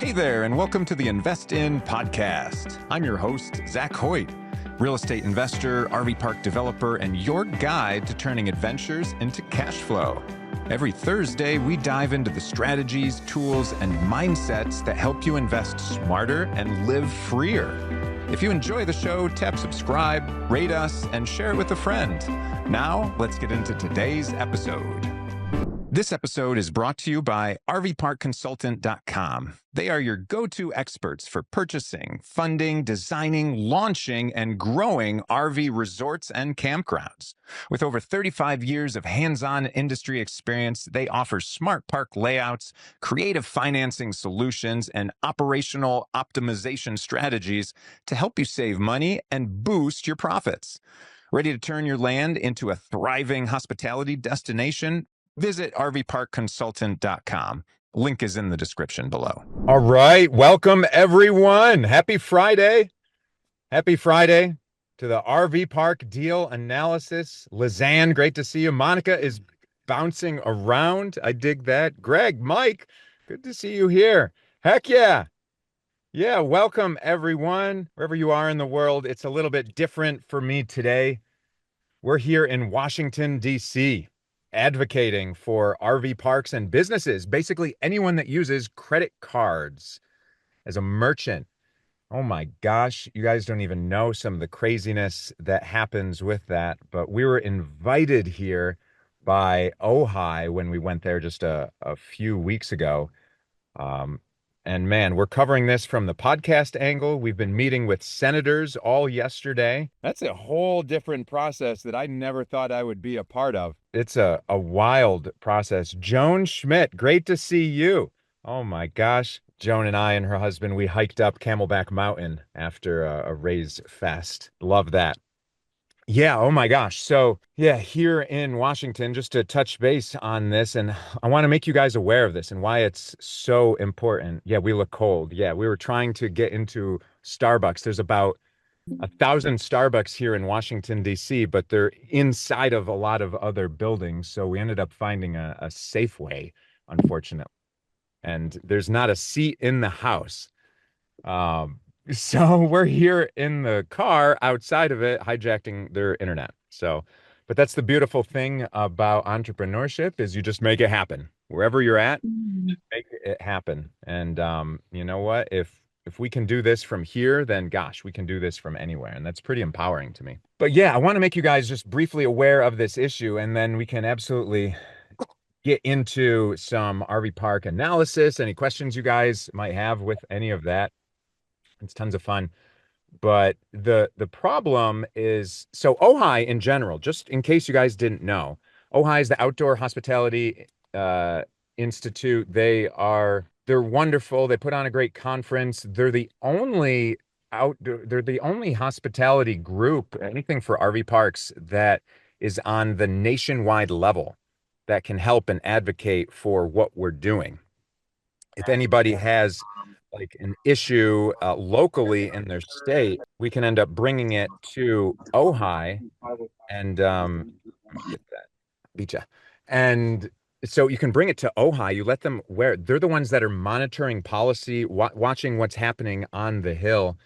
Hey there, and welcome to the Invest In podcast. I'm your host, Zac Hoyt, real estate investor, RV park developer, and your guide to turning adventures into cash flow. Every Thursday, we dive into the strategies, tools, and mindsets that help you invest smarter and live freer. If you enjoy the show, tap subscribe, rate us, and share it with a friend. Now, let's get into today's episode. This episode is brought to you by RVParkConsultant.com. They are your go-to experts for purchasing, funding, designing, launching, and growing RV resorts and campgrounds. With over 35 years of hands-on industry experience, they offer smart park layouts, creative financing solutions, and operational optimization strategies to help you save money and boost your profits. Ready to turn your land into a thriving hospitality destination? Visit RVParkConsultant.com. Link is in the description below. All right. Welcome, everyone. Happy Friday. Happy Friday to the RV Park Deal Analysis. Lizanne, great to see you. Monica is bouncing around. I dig that. Greg, Mike, good to see you here. Heck yeah. Yeah, welcome, everyone. Wherever you are in the world, it's a little bit different for me today. We're here in Washington, D.C., advocating for RV parks and businesses, basically anyone that uses credit cards as a merchant. Oh my gosh, you guys don't even know some of the craziness that happens with that. But we were invited here by Ojai when we went there just a few weeks ago. And man, we're covering this from the podcast angle. We've been meeting with senators all yesterday. That's a whole different process that I never thought I would be a part of. It's a wild process. Joan Schmidt, great to see you. Oh my gosh. Joan and I and her husband, we hiked up Camelback Mountain after a Raise Fest. Love that. Yeah, oh my gosh. So yeah, here in Washington, just to touch base on this, and I want to make you guys aware of this and why it's so important. Yeah, we look cold. Yeah, we were trying to get into Starbucks. There's about 1,000 Starbucks here in Washington, D.C., but they're inside of a lot of other buildings. So we ended up finding a Safeway, unfortunately. And there's not a seat in the house. So we're here in the car outside of it, hijacking their internet. So, but that's the beautiful thing about entrepreneurship is you just make it happen. Wherever you're at, just make it happen. And you know what? If we can do this from here, then gosh, we can do this from anywhere. And that's pretty empowering to me. But yeah, I want to make you guys just briefly aware of this issue, and then we can absolutely get into some RV park analysis. Any questions you guys might have with any of that. It's tons of fun. But the problem is, so Ojai in general, just in case you guys didn't know, Ojai is the Outdoor Hospitality Institute. They're wonderful. They put on a great conference. They're the only hospitality group, anything for RV parks, that is on the nationwide level that can help and advocate for what we're doing. If anybody has like an issue locally in their state, we can end up bringing it to Ojai and get that Beacha. And so you can bring it to Ojai. You let them they're the ones that are monitoring policy, watching what's happening on the Hill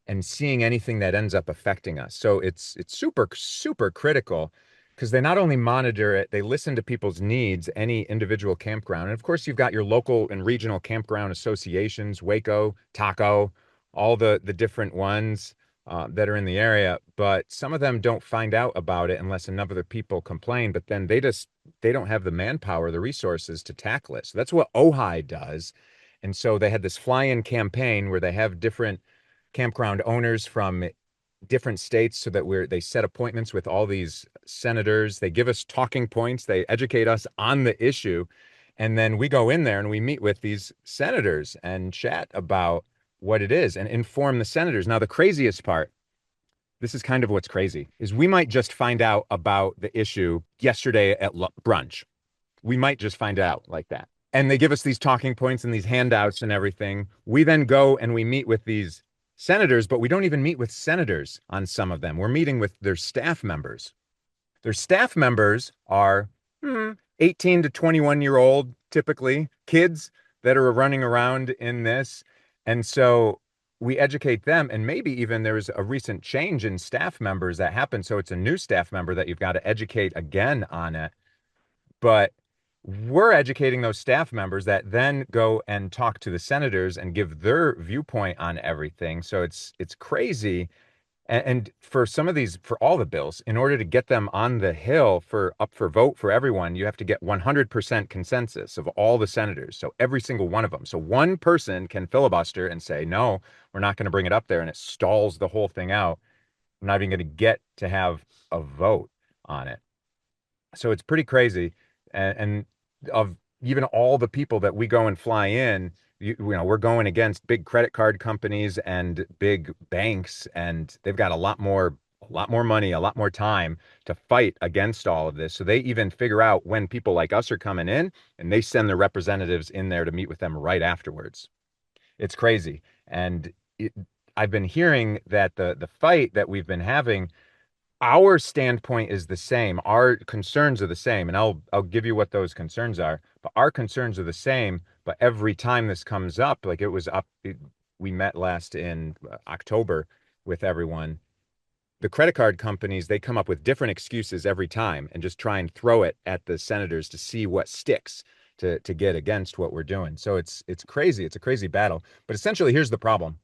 and seeing anything that ends up affecting us. So it's super, super critical, because they not only monitor it, they listen to people's needs, any individual campground. And of course, you've got your local and regional campground associations, Waco, Taco, all the different ones that are in the area. But some of them don't find out about it unless enough other people complain. But then they don't have the manpower, the resources to tackle it. So that's what Ojai does. And so they had this fly-in campaign where they have different campground owners from different states, so that they set appointments with all these senators. They give us talking points. They educate us on the issue. And then we go in there and we meet with these senators and chat about what it is and inform the senators. Now, the craziest part, this is kind of what's crazy, is we might just find out about the issue yesterday at brunch. We might just find out like that. And they give us these talking points and these handouts and everything. We then go and we meet with these senators, but we don't even meet with senators on some of them. We're meeting with their staff members. Their staff members are 18 to 21-year-old, typically, kids that are running around in this. And so we educate them, and maybe even there's a recent change in staff members that happened. So it's a new staff member that you've got to educate again on it. But we're educating those staff members that then go and talk to the senators and give their viewpoint on everything. So it's crazy. And for some of these, for all the bills, in order to get them on the Hill for up for vote for everyone, you have to get 100% consensus of all the senators. So every single one of them. So one person can filibuster and say, no, we're not going to bring it up there. And it stalls the whole thing out. We're not even going to get to have a vote on it. So it's pretty crazy. And of even all the people that we go and fly in, we're going against big credit card companies and big banks, and they've got a lot more money, a lot more time to fight against all of this. So they even figure out when people like us are coming in, and they send their representatives in there to meet with them right afterwards. It's crazy. And I've been hearing that the fight that we've been having, our standpoint is the same. Our concerns are the same, and I'll give you what those concerns are. But our concerns are the same. But every time this comes up, like it was up, we met last in October with everyone. The credit card companies, they come up with different excuses every time and just try and throw it at the senators to see what sticks to get against what we're doing. So it's crazy. It's a crazy battle. But essentially, here's the problem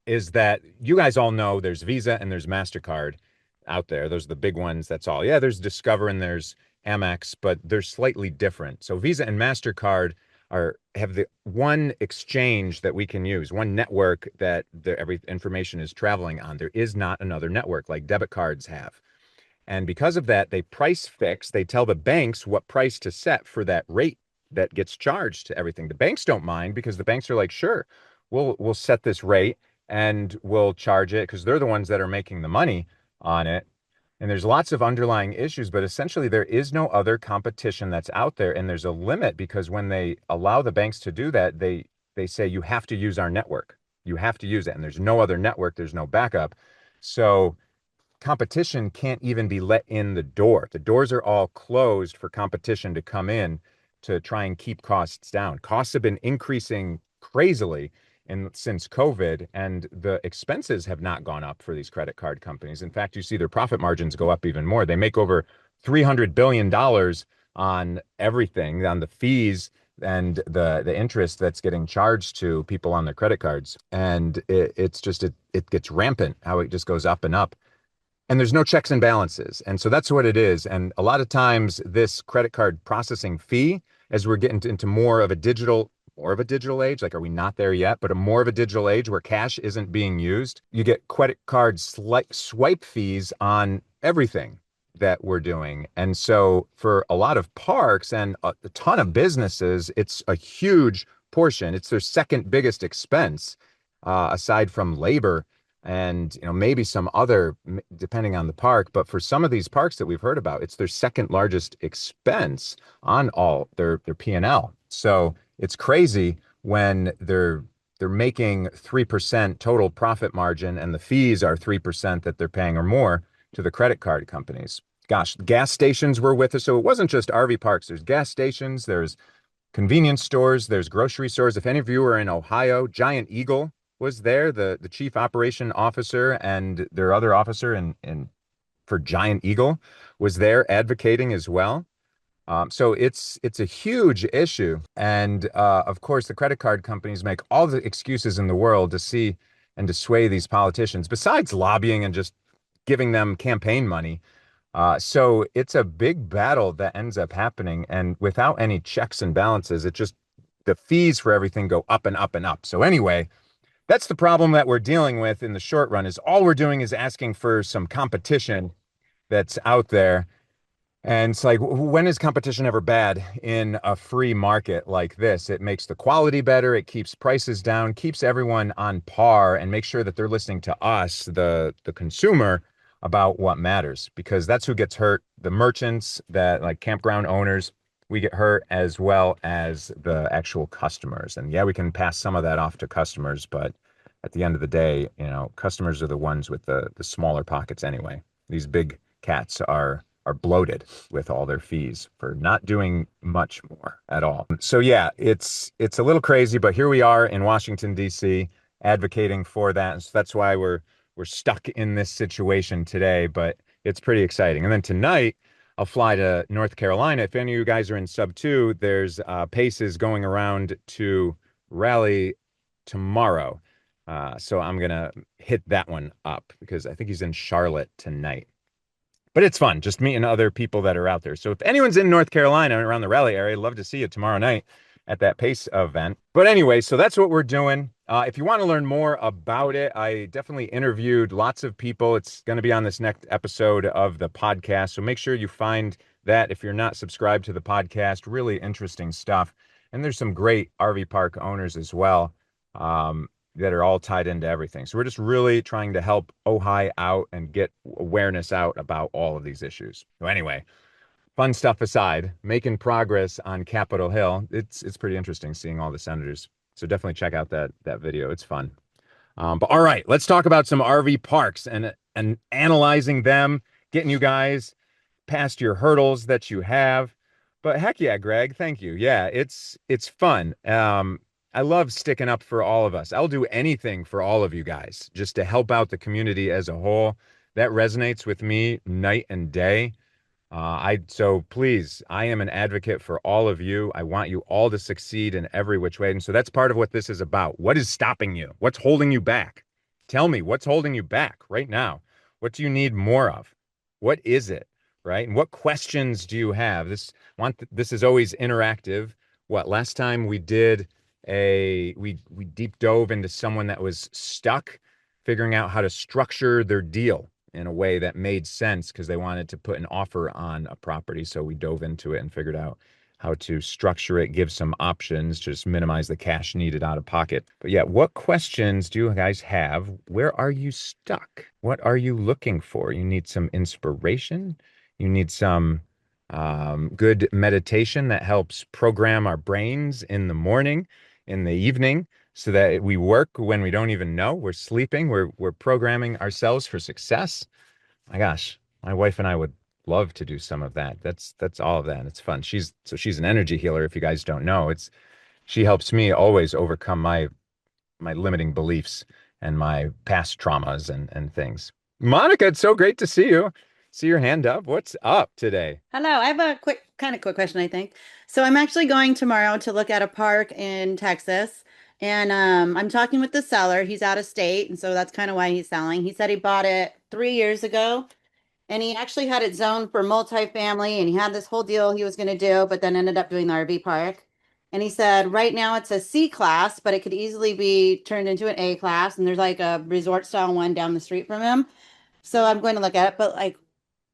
is that you guys all know there's Visa and there's MasterCard out there. Those are the big ones. That's all. Yeah, there's Discover and there's Amex, but they're slightly different. So Visa and MasterCard have the one exchange that we can use, one network that every information is traveling on. There is not another network like debit cards have. And because of that, they price fix. They tell the banks what price to set for that rate that gets charged to everything. The banks don't mind because the banks are like, sure, we'll set this rate and we'll charge it because they're the ones that are making the money on it. And there's lots of underlying issues, but essentially there is no other competition that's out there. And there's a limit because when they allow the banks to do that, they say you have to use our network. You have to use it. And there's no other network, there's no backup. So competition can't even be let in the door. The doors are all closed for competition to come in to try and keep costs down. Costs have been increasing crazily since COVID, and the expenses have not gone up for these credit card companies. In fact, you see their profit margins go up even more. They make over $300 billion on everything, on the fees and the interest that's getting charged to people on their credit cards. And it gets rampant how it just goes up and up. And there's no checks and balances. And so that's what it is. And a lot of times this credit card processing fee, as we're getting into more of a digital age, like are we not there yet, but a more of a digital age where cash isn't being used, you get credit card swipe fees on everything that we're doing. And so for a lot of parks and a ton of businesses, it's a huge portion. It's their second biggest expense, aside from labor and maybe some other, depending on the park. But for some of these parks that we've heard about, it's their second largest expense on all their P&L. So it's crazy when they're making 3% total profit margin and the fees are 3% that they're paying or more to the credit card companies. Gosh, gas stations were with us. So it wasn't just RV parks. There's gas stations, there's convenience stores, there's grocery stores. If any of you are in Ohio, Giant Eagle was there, the chief operation officer and their other officer for Giant Eagle was there advocating as well. So it's a huge issue. And of course, the credit card companies make all the excuses in the world to see and to sway these politicians, besides lobbying and just giving them campaign money. So it's a big battle that ends up happening. And without any checks and balances, the fees for everything go up and up and up. So anyway, that's the problem that we're dealing with in the short run, is all we're doing is asking for some competition that's out there. And it's like, when is competition ever bad in a free market like this? It makes the quality better. It keeps prices down, keeps everyone on par, and makes sure that they're listening to us, the consumer, about what matters, because that's who gets hurt. The merchants, that like campground owners, we get hurt, as well as the actual customers. And yeah, we can pass some of that off to customers, but at the end of the day, customers are the ones with the smaller pockets anyway. These big cats are are bloated with all their fees for not doing much more at all. So yeah, it's a little crazy, but here we are in Washington, D.C., advocating for that. And so that's why we're stuck in this situation today, but it's pretty exciting. And then tonight, I'll fly to North Carolina. If any of you guys are in sub two, there's Paces going around to rally tomorrow. So I'm gonna hit that one up because I think he's in Charlotte tonight. But it's fun just meeting other people that are out there. So if anyone's in North Carolina and around the Raleigh area, I'd love to see you tomorrow night at that PACE event. But anyway, so that's what we're doing. If you want to learn more about it, I definitely interviewed lots of people. It's going to be on this next episode of the podcast. So make sure you find that if you're not subscribed to the podcast. Really interesting stuff. And there's some great RV park owners as well. That are all tied into everything. So we're just really trying to help Ojai out and get awareness out about all of these issues. So anyway, fun stuff aside, making progress on Capitol Hill. It's pretty interesting seeing all the senators. So definitely check out that video. It's fun. But all right, let's talk about some RV parks and analyzing them, getting you guys past your hurdles that you have. But heck yeah, Greg, thank you. Yeah, it's fun. I love sticking up for all of us. I'll do anything for all of you guys just to help out the community as a whole. That resonates with me night and day. So please, I am an advocate for all of you. I want you all to succeed in every which way. And so that's part of what this is about. What is stopping you? What's holding you back? Tell me what's holding you back right now. What do you need more of? What is it? Right? And what questions do you have? This is always interactive. What last time we did we deep dove into someone that was stuck, figuring out how to structure their deal in a way that made sense because they wanted to put an offer on a property. So we dove into it and figured out how to structure it, give some options, just minimize the cash needed out of pocket. But yeah, what questions do you guys have? Where are you stuck? What are you looking for? You need some inspiration. You need some good meditation that helps program our brains in the morning, in the evening, so that we work when we don't even know. We're sleeping. We're programming ourselves for success. My gosh, my wife and I would love to do some of that. That's all of that. It's fun. She's an energy healer. If you guys don't know, she helps me always overcome my limiting beliefs and my past traumas and things. Monica, it's so great to see you. See your hand up. What's up today? Hello, I have a quick question, I think. So I'm actually going tomorrow to look at a park in Texas, and I'm talking with the seller. He's out of state, and so that's kind of why he's selling. He said he bought it 3 years ago, and he actually had it zoned for multifamily, and he had this whole deal he was going to do, but then ended up doing the RV park. And he said right now it's a C class, but it could easily be turned into an A class, and there's like a resort style one down the street from him. So I'm going to look at it, but like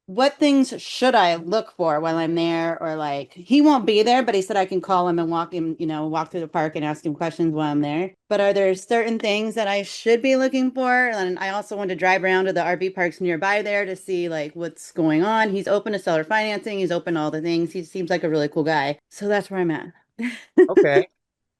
what things should I look for while I'm there? Or like he won't be there, but he said I can call him and walk through the park and ask him questions while I'm there. But are there certain things that I should be looking for? And I also want to drive around to the RV parks nearby there to see like what's going on. He's open to seller financing, he's open to all the things. He seems like a really cool guy. So that's where I'm at. Okay.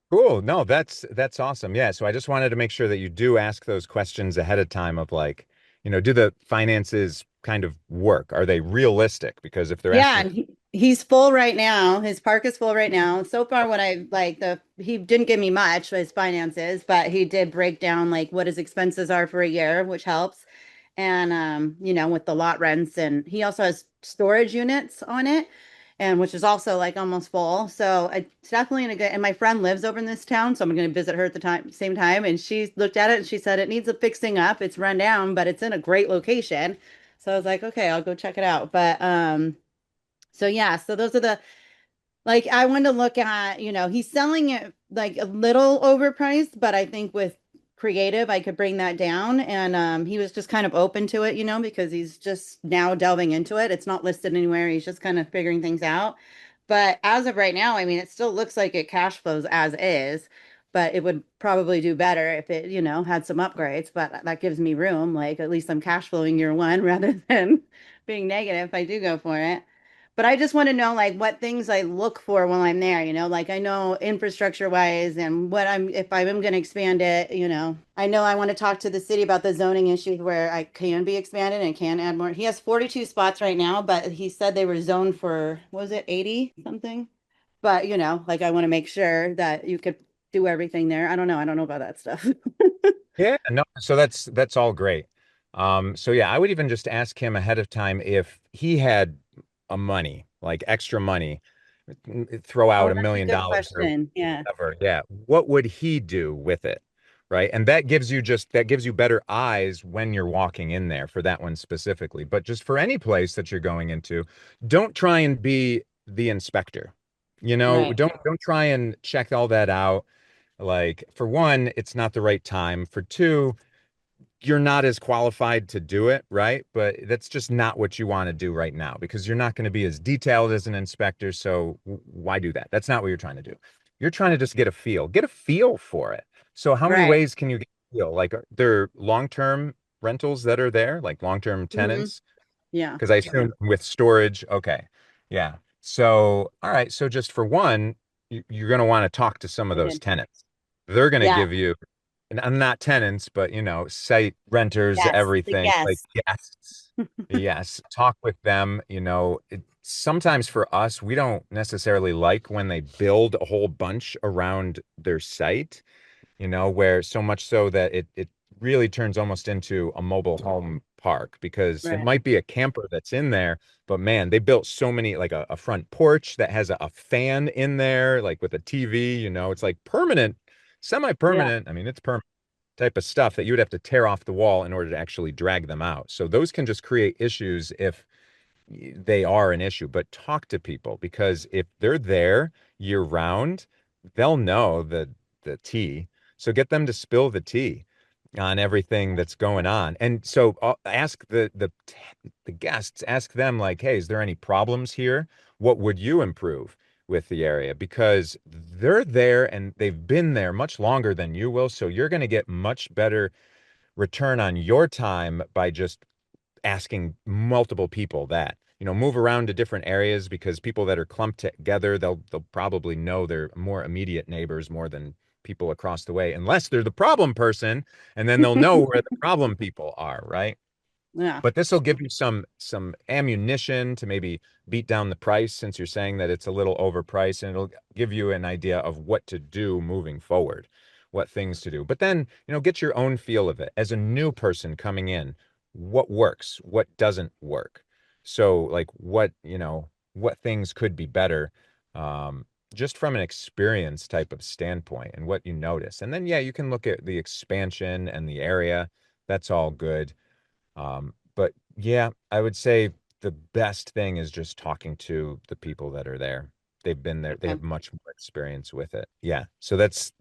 Cool. No, that's awesome. Yeah. So I just wanted to make sure that you do ask those questions ahead of time of like, do the finances kind of work? Are they realistic? Because if they're Yeah, asking, and he's full right now. His park is full right now. So far, what I like the he didn't give me much his finances, but he did break down like what his expenses are for a year, which helps. And with the lot rents, and he also has storage units on it, and which is also like almost full. So it's definitely in a good. And my friend lives over in this town, so I'm going to visit her at the same time. And she looked at it and she said it needs a fixing up. It's run down, but it's in a great location. So I was like, okay, I'll go check it out. But so yeah, so those are the like I want to look at, he's selling it like a little overpriced, but I think with creative I could bring that down. And he was just kind of open to it, because he's just now delving into it. It's not listed anywhere. He's just kind of figuring things out. But as of right now, I mean, it still looks like it cash flows as is, but it would probably do better if it, had some upgrades. But that gives me room. Like at least I'm cash flowing year one rather than being negative if I do go for it. But I just want to know like what things I look for when I'm there, like I know infrastructure wise and what if I am going to expand it, I know I want to talk to the city about the zoning issues where I can be expanded and can add more. He has 42 spots right now, but he said they were zoned for, what was it, 80 something? But, like I want to make sure that you could do everything there. I don't know. I don't know about that stuff. Yeah, no, so that's all great. So yeah, I would even just ask him ahead of time if he had a money, like extra money, throw out Oh, a that's a million good dollars or question. Yeah. whatever. Yeah, what would he do with it? Right. And that gives you better eyes when you're walking in there for that one specifically. But just for any place that you're going into, don't try and be the inspector. Right. Don't try and check all that out. Like, for one, it's not the right time. For two, you're not as qualified to do it, right? But that's just not what you want to do right now because you're not going to be as detailed as an inspector. So why do that? That's not what you're trying to do. You're trying to just get a feel for it. So how many Right. ways can you get a feel? Like, are there long-term rentals that are there, like long-term Hmm. tenants? Yeah. Because I assume with storage, okay. Yeah. So, all right. So just for one, you're going to want to talk to some of I those did. tenants. They're going to Yeah. give you, and I'm not tenants, but site renters, Yes. The everything, like guests. guests. Yes, talk with them. Sometimes for us, we don't necessarily like when they build a whole bunch around their site, where so much so that it really turns almost into a mobile home park because it Right. might be a camper that's in there, but man, they built so many, like a front porch that has a fan in there, like with a TV, it's like permanent, Yeah. semi-permanent. I mean, it's permanent type of stuff that you would have to tear off the wall in order to actually drag them out. So those can just create issues if they are an issue, but talk to people because if they're there year round, they'll know the tea. So get them to spill the tea on everything that's going on. And so ask the guests, ask them like, "Hey, is there any problems here? What would you improve with the area?" Because they're there and they've been there much longer than you will, so you're going to get much better return on your time by just asking multiple people that. Move around to different areas because people that are clumped together, they'll probably know their more immediate neighbors more than people across the way, unless they're the problem person, and then they'll know where the problem people are, right? Yeah. But this will give you some ammunition to maybe beat down the price since you're saying that it's a little overpriced, and it'll give you an idea of what to do moving forward, what things to do. But then, get your own feel of it. As a new person coming in, what works, what doesn't work. So like what things could be better, just from an experience type of standpoint and what you notice. And then yeah, you can look at the expansion and the area. That's all good. But yeah, I would say the best thing is just talking to the people that are there. They've been there. They Okay. have much more experience with it. Yeah. So that's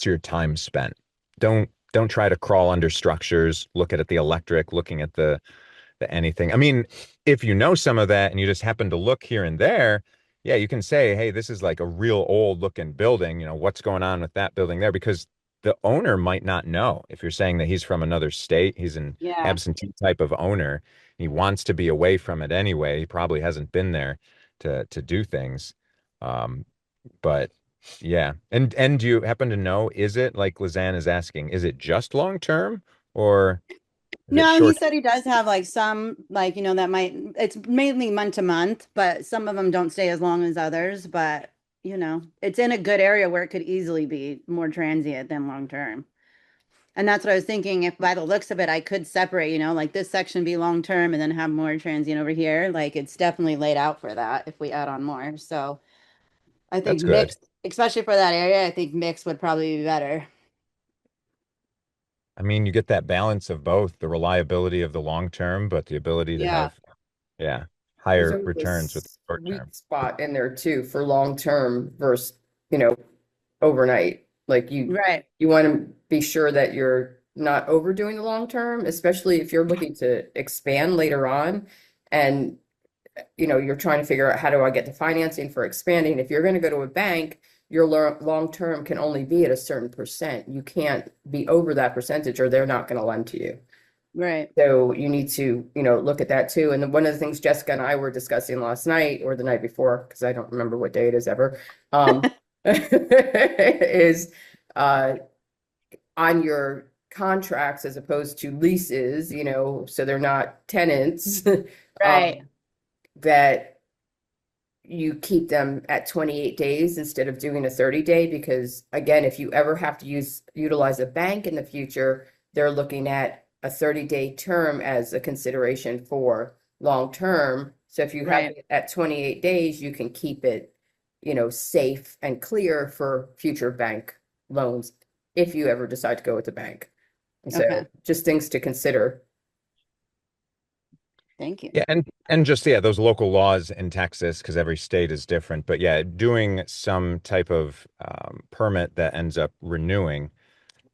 your time spent. Don't try to crawl under structures, look at the electric, looking at the anything. I mean, if you know some of that and you just happen to look here and there, yeah, you can say, hey, this is like a real old looking building. What's going on with that building there? Because the owner might not know if you're saying that he's from another state, he's an Yeah. absentee type of owner. He wants to be away from it anyway. He probably hasn't been there to do things. Um, but yeah. And do you happen to know, is it like Lizanne is asking, is it just long term or is it No, he short? said he does have like some, like, that might, it's mainly month to month, but some of them don't stay as long as others. But, it's in a good area where it could easily be more transient than long term. And that's what I was thinking. If by the looks of it, I could separate, like this section be long term and then have more transient over here. Like it's definitely laid out for that if we add on more. So I think That's good. mixed, especially for that area, I think mixed would probably be better. I mean, you get that balance of both the reliability of the long term, but the ability to Yeah. have, yeah, There's higher always returns with the this short term. sweet spot in there too for long term versus, you know, overnight. Like Right. you want to be sure that you're not overdoing the long term, especially if you're looking to expand later on and you're trying to figure out how do I get the financing for expanding. If you're going to go to a bank, your long term can only be at a certain percent. You can't be over that percentage or they're not going to lend to you. Right. So you need to, look at that too. And then one of the things Jessica and I were discussing last night or the night before, because I don't remember what day it is ever, is on your contracts as opposed to leases, so they're not tenants, Right. that you keep them at 28 days instead of doing a 30-day, because again, if you ever have to utilize a bank in the future, they're looking at a 30-day term as a consideration for long term. So if you have Right. it at 28 days, you can keep it, safe and clear for future bank loans if you ever decide to go with the bank. And so Okay. just things to consider. Thank you. Yeah, and just those local laws in Texas, because every state is different. But yeah, doing some type of permit that ends up renewing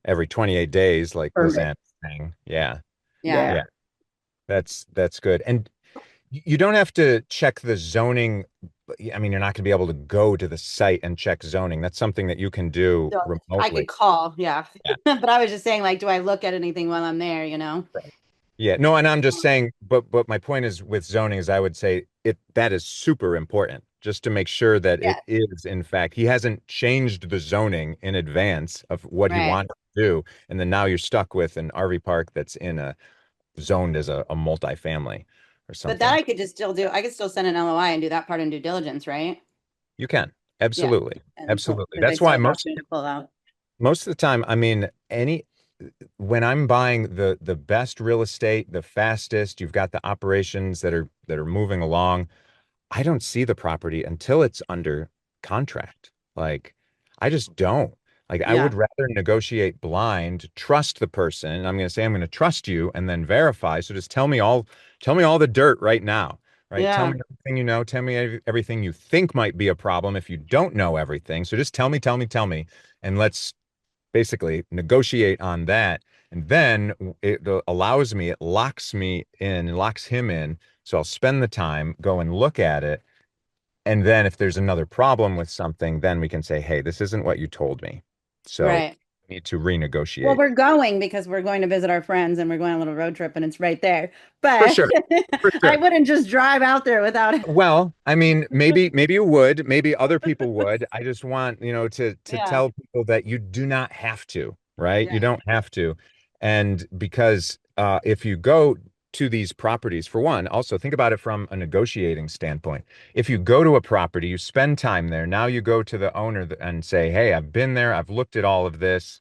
every 28 days, like Permit. Lizanne was saying. Yeah, Yeah. Yeah. yeah, that's good. And you don't have to check the zoning. I mean, you're not going to be able to go to the site and check zoning. That's something that you can do So I could remotely. call, yeah. Yeah. But I was just saying, like, do I look at anything while I'm there, Yeah, no, and I'm just saying, but my point is with zoning is I would say that is super important just to make sure that Yeah. it is in fact he hasn't changed the zoning in advance of what he Right. wanted to do, and then now you're stuck with an RV park that's in a zoned as a multifamily or But that something. I could just still do. I could still send an LOI and do that part in due diligence, right? You can Yeah. absolutely, And pull, absolutely. because they That's still why have the option to pull out. most of the time, I mean, when I'm buying the best real estate, the fastest, you've got the operations that are moving along. I don't see the property until it's under contract. Like, I just don't. Like, I Yeah. would rather negotiate blind, trust the person. I'm going to say I'm going to trust you and then verify. So just tell me all the dirt right now, right? Tell Yeah. me everything you know. Tell me everything you think might be a problem if you don't know everything. So just tell me, and let's basically negotiate on that. And then it allows me, it locks me in, locks him in. So I'll spend the time, go and look at it. And then if there's another problem with something, then we can say, hey, this isn't what you told me. So Right. we need to Well, renegotiate. we're going because we're going to visit our friends and we're going on a little road trip and it's right there. For But sure. For I sure. wouldn't just drive out there without it. Well, I mean, maybe you would, maybe other people would. I just want, to Yeah. tell people that you do not have to, right? You Yeah. don't have to. And because if you go to these properties, for one, also think about it from a negotiating standpoint. If you go to a property, you spend time there, now you go to the owner and say, "Hey, I've been there, I've looked at all of this.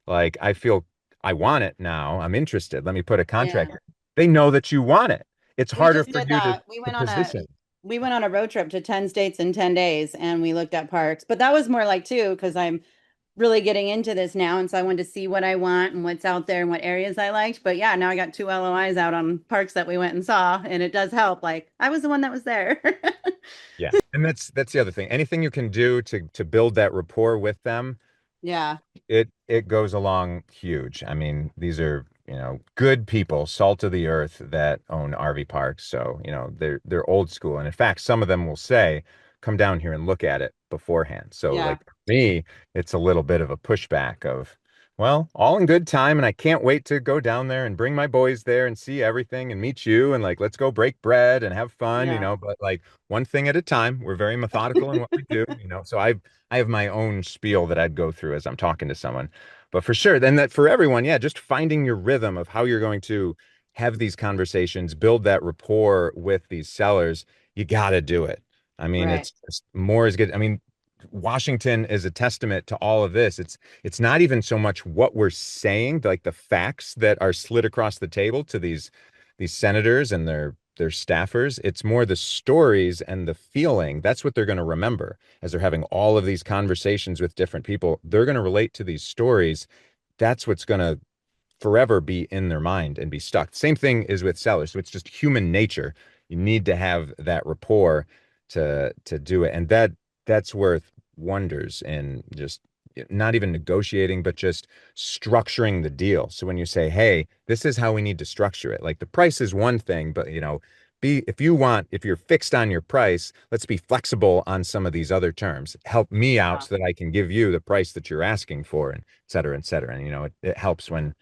Like, I feel I want it now. I'm interested. Let me put a contract." Yeah. in." They know that you want it. It's We harder just for did you to that. position. We went on a road trip to 10 states in 10 days and we looked at parks. But that was more like too, because I'm really getting into this now. And so I wanted to see what I want and what's out there and what areas I liked. But yeah, now I got two LOIs out on parks that we went and saw, and it does help. Like I was the one that was there. Yeah. And that's the other thing. Anything you can do to build that rapport with them, Yeah. it goes along huge. I mean, these are, good people, salt of the earth that own RV parks. So, they're old school. And in fact, some of them will say, come down here and look at it beforehand. So Yeah. like for me, it's a little bit of a pushback of, well, all in good time, and I can't wait to go down there and bring my boys there and see everything and meet you and like let's go break bread and have fun, Yeah. but like one thing at a time. We're very methodical in what we do, So I have my own spiel that I'd go through as I'm talking to someone. But for sure, then that for everyone, yeah, just finding your rhythm of how you're going to have these conversations, build that rapport with these sellers, you got to do it. I mean, Right. it's just more is good. I mean, Washington is a testament to all of this. It's not even so much what we're saying, like the facts that are slid across the table to these senators and their staffers. It's more the stories and the feeling. That's what they're going to remember as they're having all of these conversations with different people. They're going to relate to these stories. That's what's going to forever be in their mind and be stuck. Same thing is with sellers. So it's just human nature. You need to have that rapport to do it. And that's worth wonders in just not even negotiating, but just structuring the deal. So when you say, hey, this is how we need to structure it, like the price is one thing, but if you're fixed on your price, let's be flexible on some of these other terms. Help me out Yeah. so that I can give you the price that you're asking for, and et cetera, et cetera. And it helps when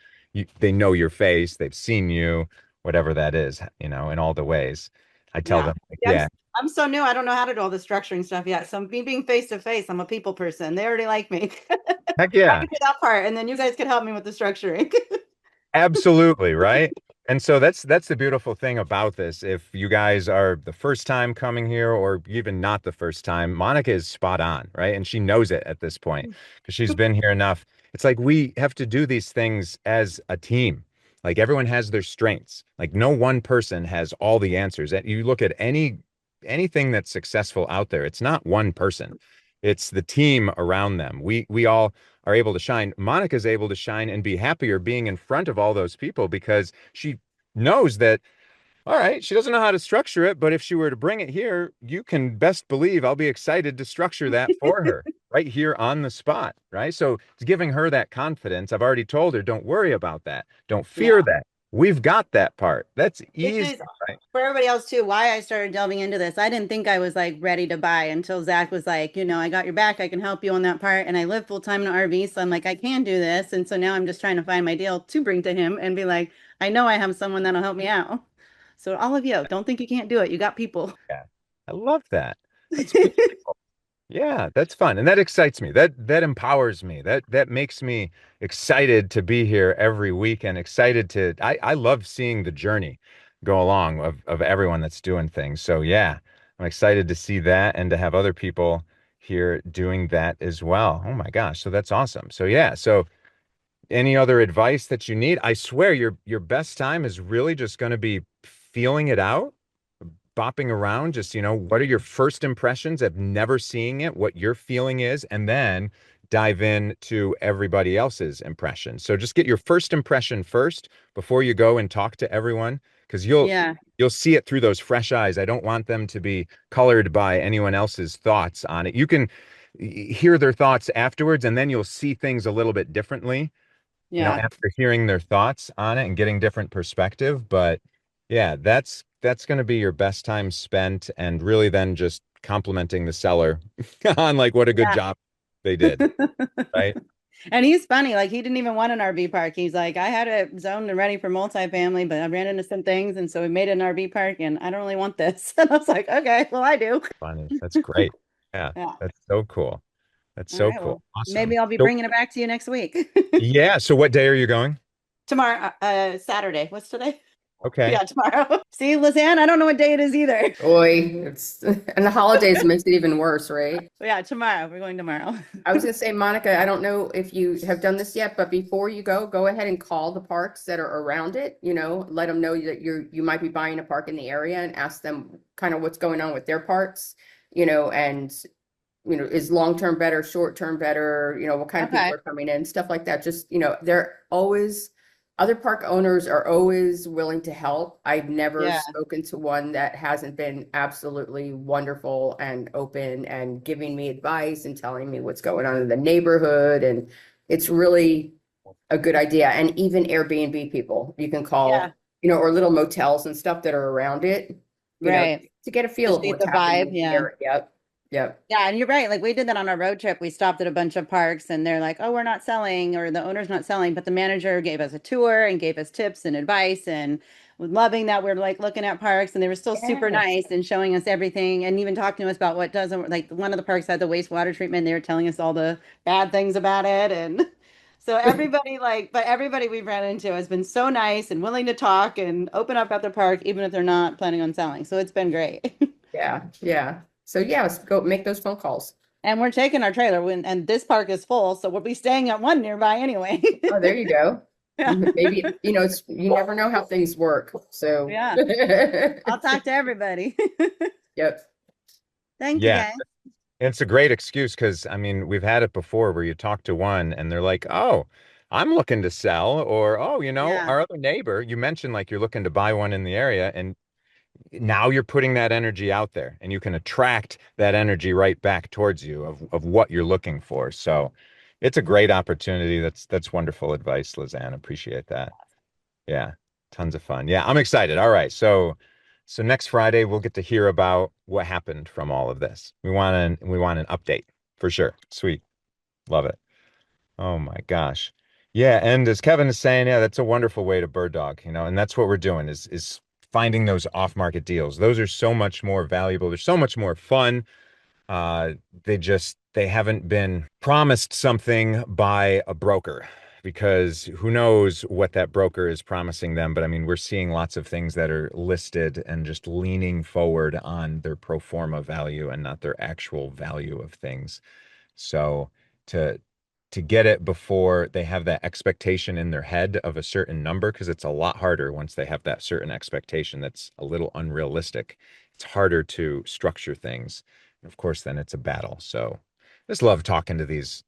they know your face, they've seen you, whatever that is, in all the ways. I tell Yeah. them, like, Yeah, yeah, I'm so new. I don't know how to do all the structuring stuff yet. So me being face to face, I'm a people person. They already like me. heck I yeah. can do that part, and then you guys can help me with the structuring. Absolutely, right? And so that's the beautiful thing about this. If you guys are the first time coming here or even not the first time, Monica is spot on, right? And she knows it at this point because she's been here enough. It's like we have to do these things as a team. Like everyone has their strengths. Like no one person has all the answers. And you look at anything that's successful out there, it's not one person. It's the team around them. We all are able to shine. Monica's able to shine and be happier being in front of all those people because she knows that, all right, she doesn't know how to structure it, but if she were to bring it here, you can best believe I'll be excited to structure that for her right here on the spot, right? So it's giving her that confidence. I've already told her, don't worry about that. Don't fear Yeah. that. We've got that part. That's Which easy, is right? for everybody else too, why I started delving into this. I didn't think I was like ready to buy until Zach was like, I got your back. I can help you on that part. And I live full time in an RV. So I'm like, I can do this. And so now I'm just trying to find my deal to bring to him and be like, I know I have someone that'll help me out. So all of you, don't think you can't do it. You got people. Yeah. I love that. That's beautiful. Yeah, that's fun. And that excites me. That empowers me. That makes me excited to be here every week and excited to I love seeing the journey go along of everyone that's doing things. So yeah, I'm excited to see that and to have other people here doing that as well. Oh my gosh, so that's awesome. So yeah, so any other advice that you need? I swear your best time is really just going to be feeling it out, bopping around, just, what are your first impressions of never seeing it, what your feeling is, and then dive in to everybody else's impression. So just get your first impression first before you go and talk to everyone, because Yeah. you'll see it through those fresh eyes. I don't want them to be colored by anyone else's thoughts on it. You can hear their thoughts afterwards, and then you'll see things a little bit differently Yeah. after hearing their thoughts on it and getting different perspective. But yeah, that's going to be your best time spent and really then just complimenting the seller on like what a good Yeah. job they did, right? And he's funny. Like he didn't even want an RV park. He's like, I had it zoned and ready for multifamily, but I ran into some things, and so we made an RV park, and I don't really want this. And I was like, okay, well, I do. Funny. That's great. Yeah, Yeah. that's so cool. That's All so right. cool. Well, Awesome. maybe I'll be So bringing it back to you next week. yeah, so what day are you going? Tomorrow, Saturday. What's today? Okay. Yeah, tomorrow. See, Lizanne, I don't know what day it is either. Boy, it's and the holidays makes it even worse, right? But yeah, tomorrow. We're going tomorrow. I was gonna say, Monica, I don't know if you have done this yet, but before you go ahead and call the parks that are around it, let them know that you might be buying a park in the area and ask them kind of what's going on with their parks, and is long-term better, short-term better, what kind of people Okay. are coming in, stuff like that. Just, they're always, other park owners are always willing to help. I've never Yeah. spoken to one that hasn't been absolutely wonderful and open and giving me advice and telling me what's going on in the neighborhood. And it's really a good idea. And even Airbnb people, you can Yeah. call, or little motels and stuff that are around it, Right. to get a feel Just of get what's the happening vibe. in the Yeah. area. Yep. Yep. Yeah, and you're right. Like we did that on our road trip. We stopped at a bunch of parks and they're like, "Oh, we're not selling," or the owner's not selling, but the manager gave us a tour and gave us tips and advice and was loving that we're like looking at parks and they were still super Yes. nice and showing us everything and even talking to us about what doesn't like one of the parks had the wastewater treatment. They were telling us all the bad things about it and so everybody but everybody we've ran into has been so nice and willing to talk and open up at the park even if they're not planning on selling. So it's been great. Yeah, yeah. So yeah, let's go make those phone calls. And we're taking our trailer and this park is full, so we'll be staying at one nearby anyway. Oh, there you go. Yeah. Maybe, you never know how things work. So Yeah. I'll talk to everybody. yep. Thank you Yeah. guys. It's a great excuse because I mean, we've had it before where you talk to one and they're like, "Oh, I'm looking to sell," or "Oh, Yeah. our other neighbor, you mentioned like you're looking to buy one in the area," and now you're putting that energy out there and you can attract that energy right back towards you of what you're looking for. So it's a great opportunity. That's wonderful advice, Lizanne. Appreciate that. Yeah, tons of fun. Yeah, I'm excited. All right. So next Friday we'll get to hear about what happened from all of this. We want an update for sure. Sweet. Love it. Oh my gosh. Yeah, and as Kevin is saying, yeah, that's a wonderful way to bird dog, and that's what we're doing is finding those off-market deals. Those are so much more valuable. They're so much more fun. Uh, they haven't been promised something by a broker because who knows what that broker is promising them. But I mean, we're seeing lots of things that are listed and just leaning forward on their pro forma value and not their actual value of things. So to to get it before they have that expectation in their head of a certain number, because it's a lot harder once they have that certain expectation that's a little unrealistic. It's harder to structure things. And of course, then it's a battle. So I just love talking to these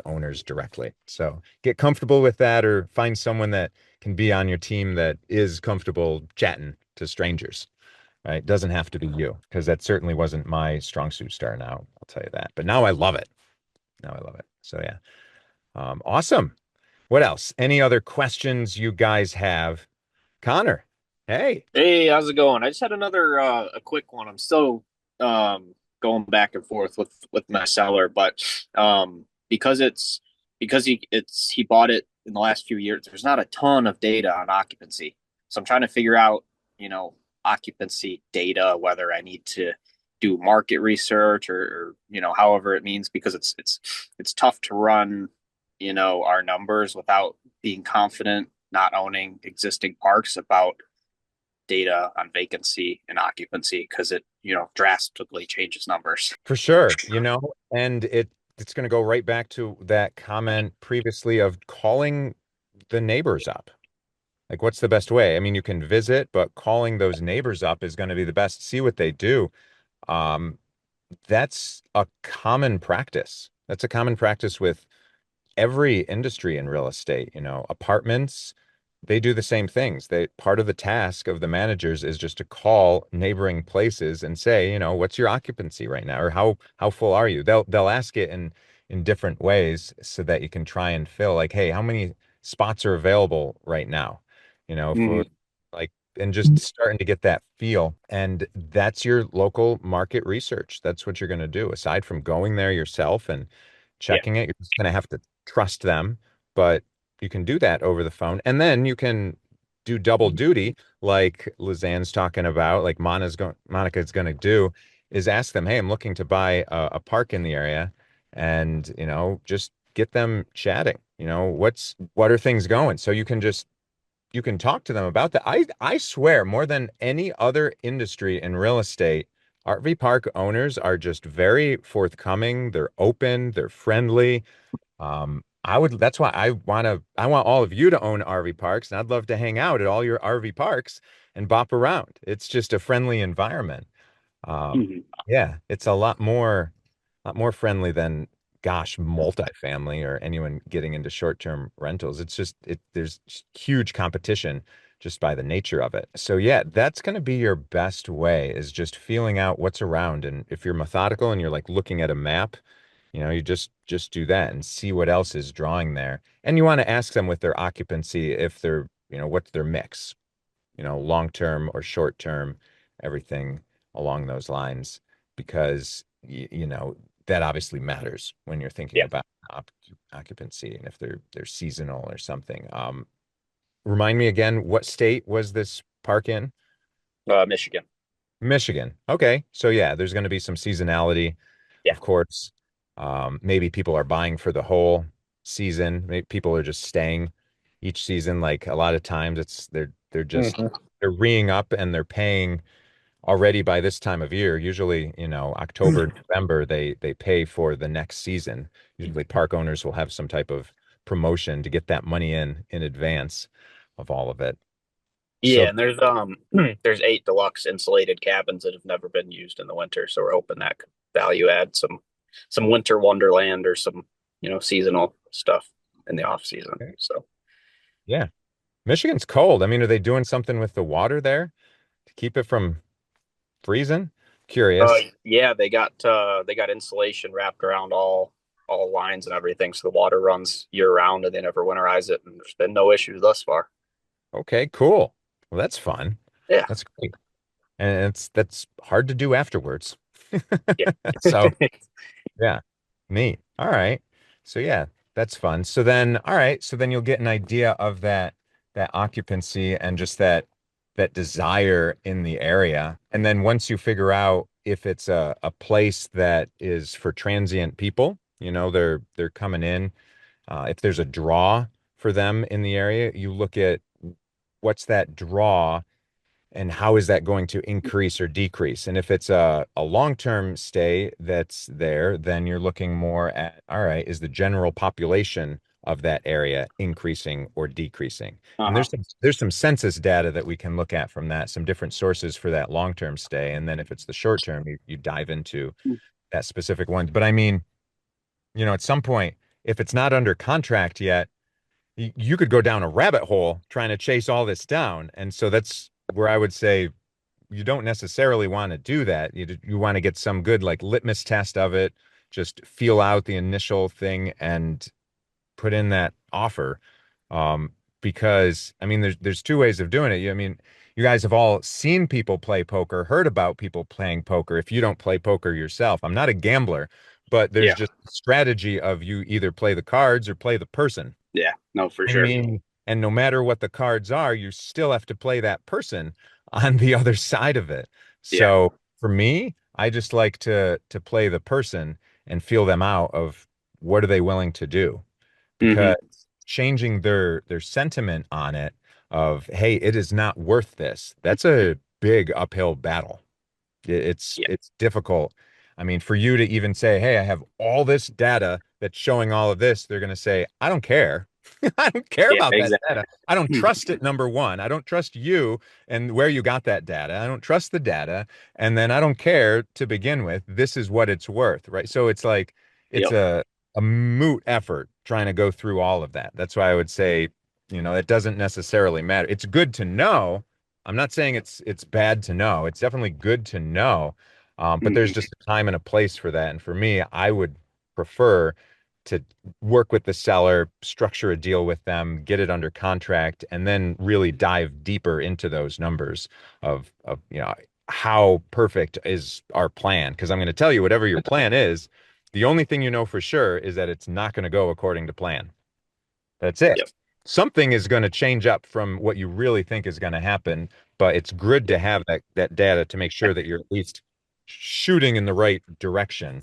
owners directly. So get comfortable with that or find someone that can be on your team that is comfortable chatting to strangers. Right? Doesn't have to be you, because that certainly wasn't my strong suit starting out. I'll tell you that. But now I love it. Now I love it. So yeah. Awesome. What else? Any other questions you guys have? Connor, hey. Hey, how's it going? I just had another a quick one. I'm still going back and forth with my seller, but because he bought it in the last few years, there's not a ton of data on occupancy. So I'm trying to figure out, occupancy data, whether I need to do market research or however it means, because it's tough to run, our numbers without being confident, not owning existing parks, about data on vacancy and occupancy, because it drastically changes numbers. For sure, and it's going to go right back to that comment previously of calling the neighbors up. Like, what's the best way? I mean, you can visit, but calling those neighbors up is going to be the best. See what they do. Um, that's a common practice. That's a common practice with every industry in real estate, apartments, they do the same things. They part of the task of the managers is just to call neighboring places and say, what's your occupancy right now, or how full are you? They'll ask it in different ways so that you can try and fill, like, hey, how many spots are available right now? For Mm-hmm. like, and just starting to get that feel. And that's your local market research. That's what you're going to do. Aside from going there yourself and Yeah. checking it, you're just going to have to trust them, but you can do that over the phone. And then you can do double duty, like Lizanne's talking about, like Monica's going to do, is ask them, hey, I'm looking to buy a park in the area, and just get them chatting. What are things going? So you can talk to them about that. I swear, more than any other industry in real estate, RV park owners are just very forthcoming. They're open, they're friendly. That's why I want all of you to own RV parks, and I'd love to hang out at all your RV parks and bop around. It's just a friendly environment. Um, Mm-hmm. yeah, it's lot more friendly than, gosh, multifamily or anyone getting into short-term rentals. There's just huge competition just by the nature of it. So yeah, that's going to be your best way, is just feeling out what's around. And if you're methodical and you're like looking at a map, you just do that and see what else is drawing there. And you want to ask them with their occupancy if they're, what's their mix, long term or short term, everything along those lines, because that obviously matters when you're thinking Yeah. about occupancy, and if they're seasonal or something. Remind me again, what state was this park in? Michigan. Michigan. Okay. So yeah, there's going to be some seasonality, Yeah. of course. Maybe people are buying for the whole season. Maybe people are just staying each season. Like, a lot of times Mm-hmm. they're reing up and they're paying already by this time of year. Usually, October, November, they pay for the next season. Usually park owners will have some type of promotion to get that money in advance of all of it. Yeah, So and there's 8 deluxe insulated cabins that have never been used in the winter, so we're hoping that could value add some winter wonderland or some seasonal stuff in the off season. So yeah, Michigan's cold. I mean, are they doing something with the water there to keep it from freezing? Curious. yeah, they got insulation wrapped around all lines and everything, so the water runs year round and they never winterize it, and there's been no issues thus far. Okay, cool. Well, that's fun. Yeah. That's great. And that's hard to do afterwards. Yeah. So, yeah, neat. All right. So, yeah, That's fun. So then, all right. So then you'll get an idea of that occupancy and just that desire in the area. And then once you figure out if it's a place that is for transient people, they're coming in. If there's a draw for them in the area, you look at what's that draw and how is that going to increase or decrease? And if it's a long-term stay that's there, then you're looking more at, all right, is the general population of that area increasing or decreasing? And Uh-huh. there's some census data that we can look at from that, some different sources for that long-term stay. And then if it's the short term, you dive into that specific one. But I mean, at some point, if it's not under contract yet, you could go down a rabbit hole trying to chase all this down. And so that's where I would say you don't necessarily want to do that. You want to get some good like litmus test of it, just feel out the initial thing and put in that offer. Because I mean, there's two ways of doing it. I mean, you guys have all seen people play poker, heard about people playing poker. If you don't play poker yourself, I'm not a gambler, but there's Yeah. just a strategy of you either play the cards or play the person. Yeah. No, for I sure. mean, and no matter what the cards are, you still have to play that person on the other side of it. Yeah. So for me, I just like to play the person and feel them out of what are they willing to do, Hmm. because changing their sentiment on it of, hey, it is not worth this. That's a big uphill battle. Yeah. It's difficult. I mean, for you to even say, hey, I have all this data that's showing all of this, they're going to say, I don't care. I don't care Yeah. about that Exactly. data. I don't trust it, number one. I don't trust you and where you got that data. I don't trust the data. And then I don't care to begin with. This is what it's worth, right? So it's like it's Yep. a moot effort trying to go through all of that. That's why I would say, it doesn't necessarily matter. It's good to know. I'm not saying it's bad to know. It's definitely good to know. But there's Hmm. just a time and a place for that. And for me, I would prefer to work with the seller, structure a deal with them, get it under contract, and then really dive deeper into those numbers of how perfect is our plan. Because I'm going to tell you, whatever your plan is, the only thing you know for sure is that it's not going to go according to plan. That's it. Yep. Something is going to change up from what you really think is going to happen, but it's good to have that data to make sure that you're at least shooting in the right direction,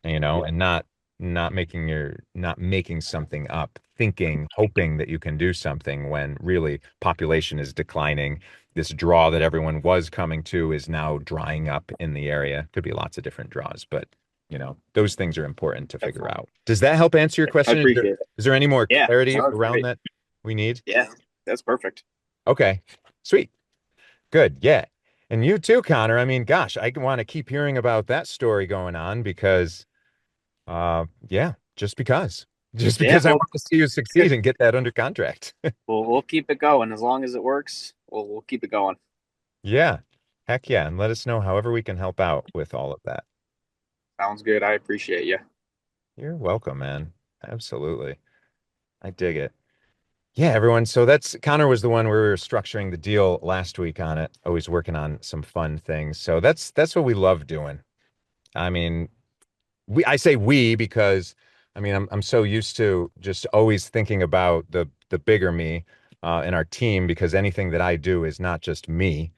Yep. and not making something up, thinking, hoping that you can do something when really population is declining. This draw that everyone was coming to is now drying up in the area. Could be lots of different draws, but those things are important to figure Definitely. out. Does that help answer your I question? Is there, appreciate it. is there any more Yeah. clarity No, that's around great. that we need? Yeah. That's perfect. Okay, sweet. Good. Yeah. And you too, Connor. I mean, gosh, I want to keep hearing about that story going on because yeah, just because. Just Yeah. because I Well, want to see you succeed and get that under contract. we'll keep it going as long as it works. We'll keep it going. Yeah. Heck yeah. And let us know however we can help out with all of that. Sounds good. I appreciate you. You're welcome, man. Absolutely. I dig it. Yeah, everyone. So that's Connor was the one where we were structuring the deal last week on it. Always working on some fun things. So that's what we love doing. I mean, I say we because I mean I'm so used to just always thinking about the bigger me in our team because anything that I do is not just me.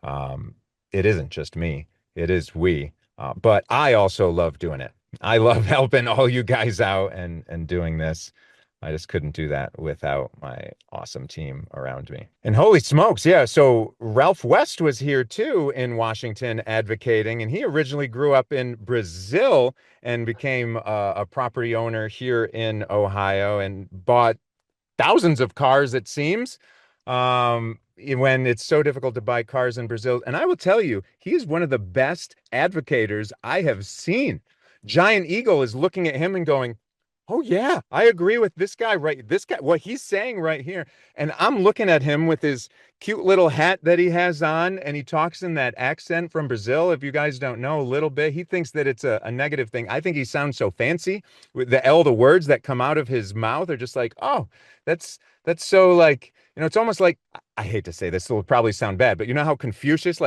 Um, it isn't just me. It is we. But I also love doing it. I love helping all you guys out and doing this. I just couldn't do that without my awesome team around me. And holy smokes, yeah. So Ralph West was here too in Washington advocating, and he originally grew up in Brazil and became a property owner here in Ohio and bought thousands of cars, it seems, when it's so difficult to buy cars in Brazil. And I will tell you, he is one of the best advocators I have seen. Giant Eagle is looking at him and going, oh, yeah, I agree with this guy, right? This guy, what he's saying right here. And I'm looking at him with his cute little hat that he has on, and he talks in that accent from Brazil. If you guys don't know a little bit, he thinks that it's a negative thing. I think he sounds so fancy with the words that come out of his mouth are just like, oh, that's so like it's almost like, I hate to say this, it will probably sound bad, but you know how Confucius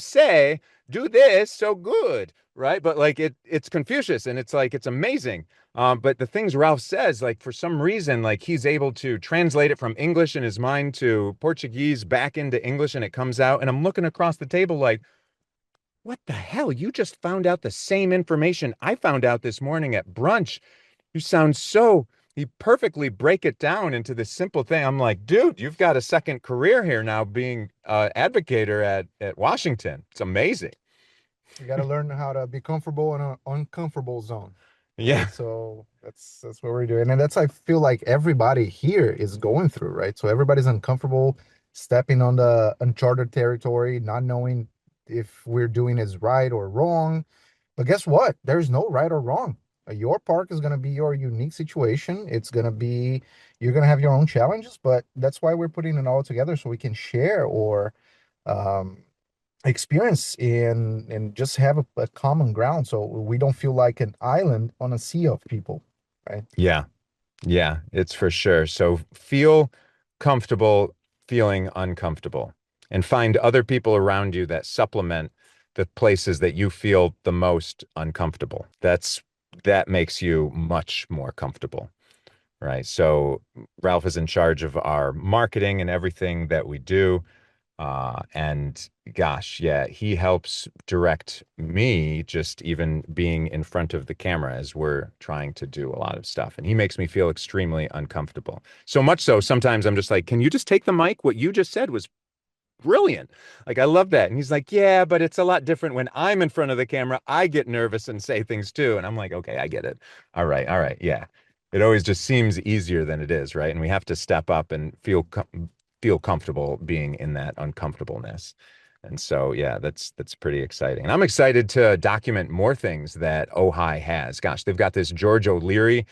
say, do this so good, right? But like it's Confucius, and it's like, it's amazing. But the things Ralph says, like for some reason, like he's able to translate it from English in his mind to Portuguese back into English, and it comes out. And I'm looking across the table like, what the hell? You just found out the same information I found out this morning at brunch. You sound so, you perfectly break it down into this simple thing. I'm like, dude, you've got a second career here now being advocator at Washington. It's amazing. You got to learn how to be comfortable in an uncomfortable zone. Yeah. Right? So that's what we're doing. And that's, I feel like everybody here is going through, right? So everybody's uncomfortable stepping on the uncharted territory, not knowing if we're doing is right or wrong. But guess what? There's no right or wrong. Your park is going to be your unique situation. It's going to be, you're going to have your own challenges, but that's why we're putting it all together so we can share or experience and just have a common ground so we don't feel like an island on a sea of people, right? Yeah. Yeah, it's for sure. So feel comfortable feeling uncomfortable, and find other people around you that supplement the places that you feel the most uncomfortable. That makes you much more comfortable, right? So Ralph is in charge of our marketing and everything that we do. And gosh, yeah, he helps direct me just even being in front of the camera as we're trying to do a lot of stuff. And he makes me feel extremely uncomfortable. So much so, sometimes I'm just like, can you just take the mic? What you just said was brilliant. Like, I love that. And he's like, yeah, but it's a lot different when I'm in front of the camera. I get nervous and say things too. And I'm like, okay, I get it. All right. All right. Yeah. It always just seems easier than it is, right? And we have to step up and feel comfortable being in that uncomfortableness. And so, yeah, that's pretty exciting. And I'm excited to document more things that Ojai has. Gosh, they've got this George O'Leary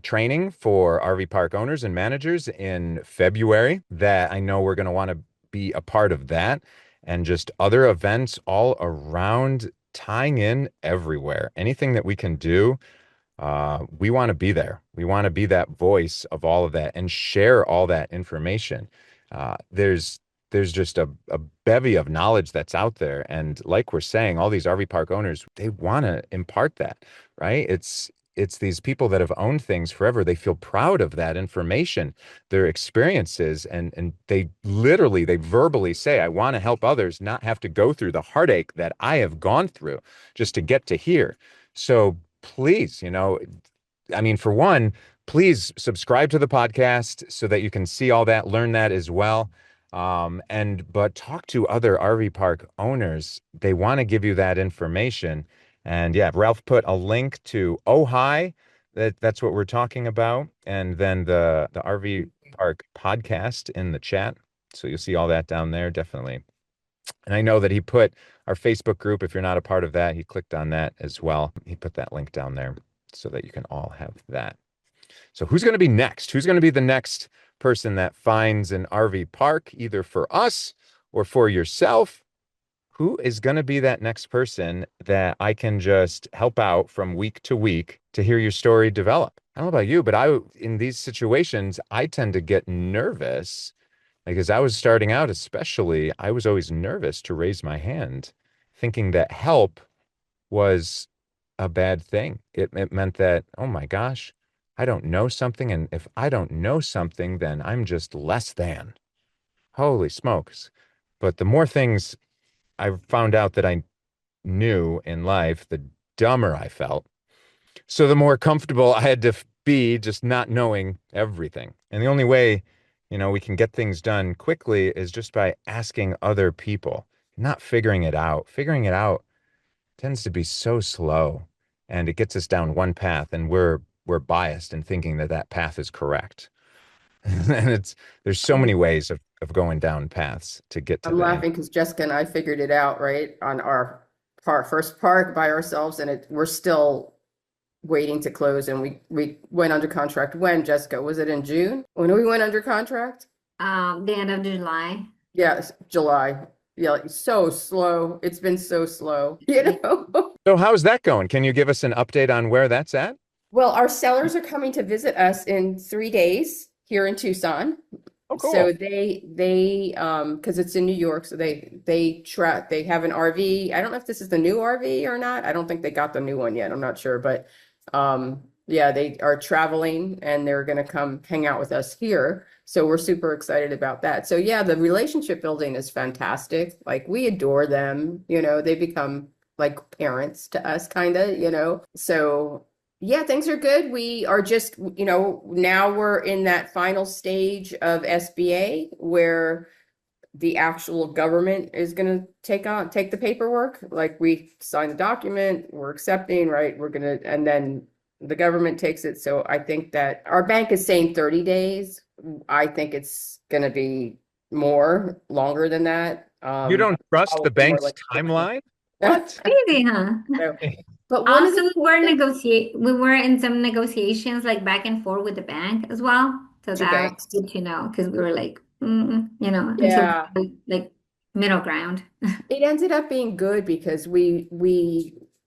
training for RV park owners and managers in February that I know we're going to want to be a part of that, and just other events all around, tying in everywhere. Anything that we can do, we want to be there. We want to be that voice of all of that and share all that information. There's just a bevy of knowledge that's out there. And like we're saying, all these RV park owners, they want to impart that, right? It's these people that have owned things forever. They feel proud of that information, their experiences, and they verbally say, I want to help others not have to go through the heartache that I have gone through just to get to here. So please, I mean, for one, please subscribe to the podcast so that you can see all that, learn that as well. But talk to other RV park owners. They want to give you that information. And yeah, Ralph put a link to Ojai. That's what we're talking about. And then the RV park podcast in the chat. So you'll see all that down there, definitely. And I know that he put our Facebook group, if you're not a part of that, he clicked on that as well. He put that link down there so that you can all have that. So who's going to be next? Who's going to be the next person that finds an RV park, either for us or for yourself? Who is going to be that next person that I can just help out from week to week to hear your story develop? I don't know about you, but in these situations, I tend to get nervous. Like, as I was starting out, especially, I was always nervous to raise my hand, thinking that help was a bad thing. It meant that, oh my gosh, I don't know something. And if I don't know something, then I'm just less than. Holy smokes. But the more things I found out that I knew in life, the dumber I felt. So the more comfortable I had to be just not knowing everything. And the only way, we can get things done quickly is just by asking other people, not figuring it out. Figuring it out tends to be so slow, and it gets us down one path, and we're biased in thinking that path is correct. And there's so many ways of going down paths to get to I'm laughing because Jessica and I figured it out, right, on our first park by ourselves, and we're still waiting to close. And we went under contract when, Jessica? Was it in June when we went under contract? The end of July. Yes, July. Yeah, like, so slow. It's been so slow, So how's that going? Can you give us an update on where that's at? Well, our sellers are coming to visit us in 3 days here in Tucson. Oh, So cool. they because it's in New York, so they have an RV. I don't know if this is the new RV or not. I don't think they got the new one yet. I'm not sure, but yeah, they are traveling and they're going to come hang out with us here. So we're super excited about that. So yeah, the relationship building is fantastic. Like we adore them, they become like parents to us kind of. So yeah, things are good. We are just, now we're in that final stage of SBA where the actual government is going to take the paperwork. Like we sign the document, we're accepting, right? And then the government takes it. So I think that our bank is saying 30 days. I think it's going to be longer than that. You don't trust the Probably more bank's like 60. timeline? What? Crazy, huh? So, but one of Also, the we were in some negotiations like back and forth with the bank as well. So two that was banks. good to know because we were like, until Yeah. like middle ground. It ended up being good because we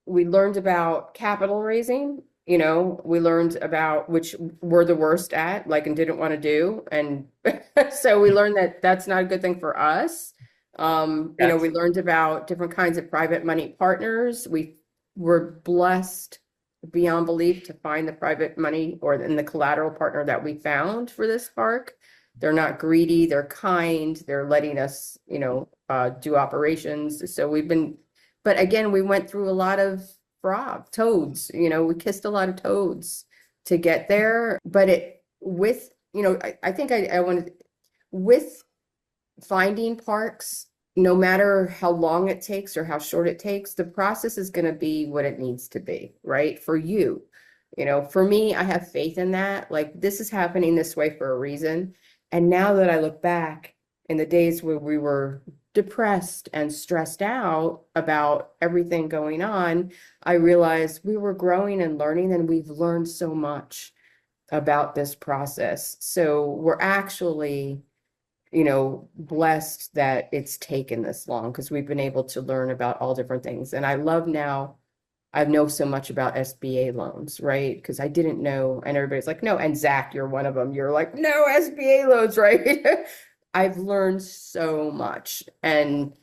learned about capital raising, we learned about which we're the worst at, like, and didn't want to do. And so we learned that that's not a good thing for us. We learned about different kinds of private money partners. We were blessed beyond belief to find the private money and the collateral partner that we found for this park. They're not greedy, they're kind, they're letting us, do operations. So but again, we went through a lot of toads, we kissed a lot of toads to get there. But I think I wanted, with finding parks, no matter how long it takes or how short it takes, the process is going to be what it needs to be, right? For you, for me, I have faith in that. Like, this is happening this way for a reason. And now that I look back in the days where we were depressed and stressed out about everything going on, I realized we were growing and learning, and we've learned so much about this process. So we're actually, blessed that it's taken this long, because we've been able to learn about all different things. And I love now I know so much about SBA loans, right? Because I didn't know, and everybody's like, no, and Zach, you're one of them. You're like, no, SBA loans, right? I've learned so much, and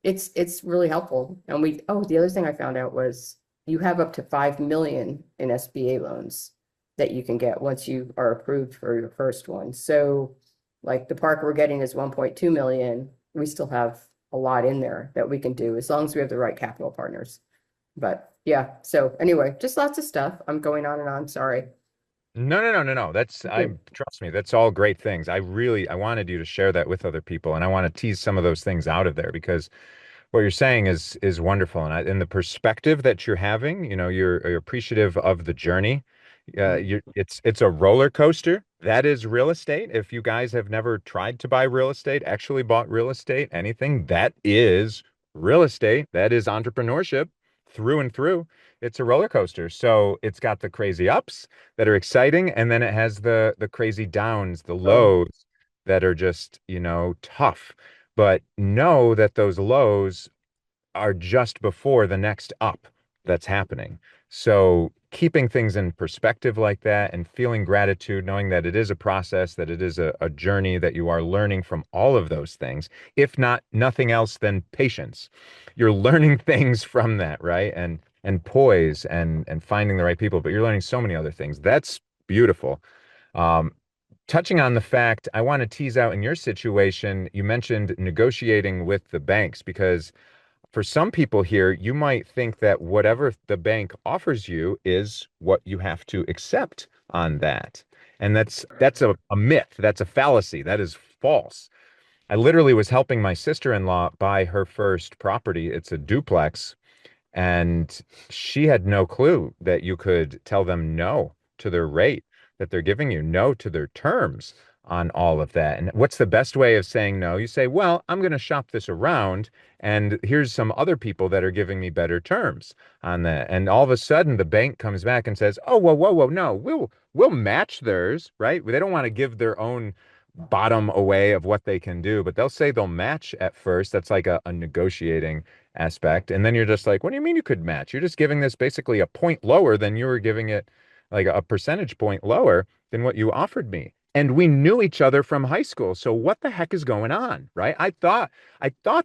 it's really helpful. And the other thing I found out was you have up to 5 million in SBA loans that you can get once you are approved for your first one. So like the park we're getting is 1.2 million. We still have a lot in there that we can do as long as we have the right capital partners. But yeah, so anyway, just lots of stuff. I'm going on and on. Sorry. No. Trust me, that's all great things. I wanted you to share that with other people, and I want to tease some of those things out of there because what you're saying is wonderful, and the perspective that you're having, you're appreciative of the journey. It's a roller coaster. That is real estate. If you guys have never tried to buy real estate, actually bought real estate, anything, that is real estate. That is entrepreneurship through and through. It's a roller coaster. So it's got the crazy ups that are exciting, and then it has the crazy downs, the lows that are just, tough. But know that those lows are just before the next up that's happening. So keeping things in perspective like that and feeling gratitude, knowing that it is a process, that it is a journey, that you are learning from all of those things. If not nothing else, then patience. You're learning things from that, right? And poise and finding the right people, but you're learning so many other things. That's beautiful. Um, Touching on the fact, I want to tease out in your situation, you mentioned negotiating with the banks because for some people here, you might think that whatever the bank offers you is what you have to accept on that. And that's a myth. That's a fallacy. That is false. I literally was helping my sister-in-law buy her first property. It's a duplex. And she had no clue that you could tell them no to their rate that they're giving you, no to their terms on all of that. And what's the best way of saying no? You say, well, I'm going to shop this around, and here's some other people that are giving me better terms on that. And all of a sudden, the bank comes back and says, oh, whoa, no, we'll match theirs, right? They don't want to give their own bottom away of what they can do, but they'll say they'll match at first. That's like a negotiating aspect. And then you're just like, what do you mean you could match? You're just giving this basically a point lower than you were giving it, like a percentage point lower than what you offered me. and we knew each other from high school. So what the heck is going on, right? I thought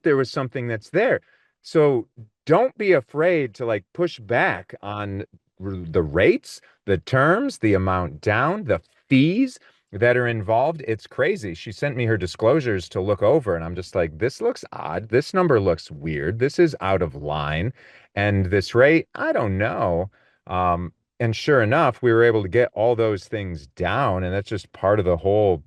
there was something that's there. So don't be afraid to like push back on the rates, the terms, the amount down, the fees that are involved. It's crazy. She sent me her disclosures to look over, and I'm just like, this looks odd. This number looks weird. This is out of line. And this rate, I don't know. And sure enough, we were able to get all those things down, and that's just part of the whole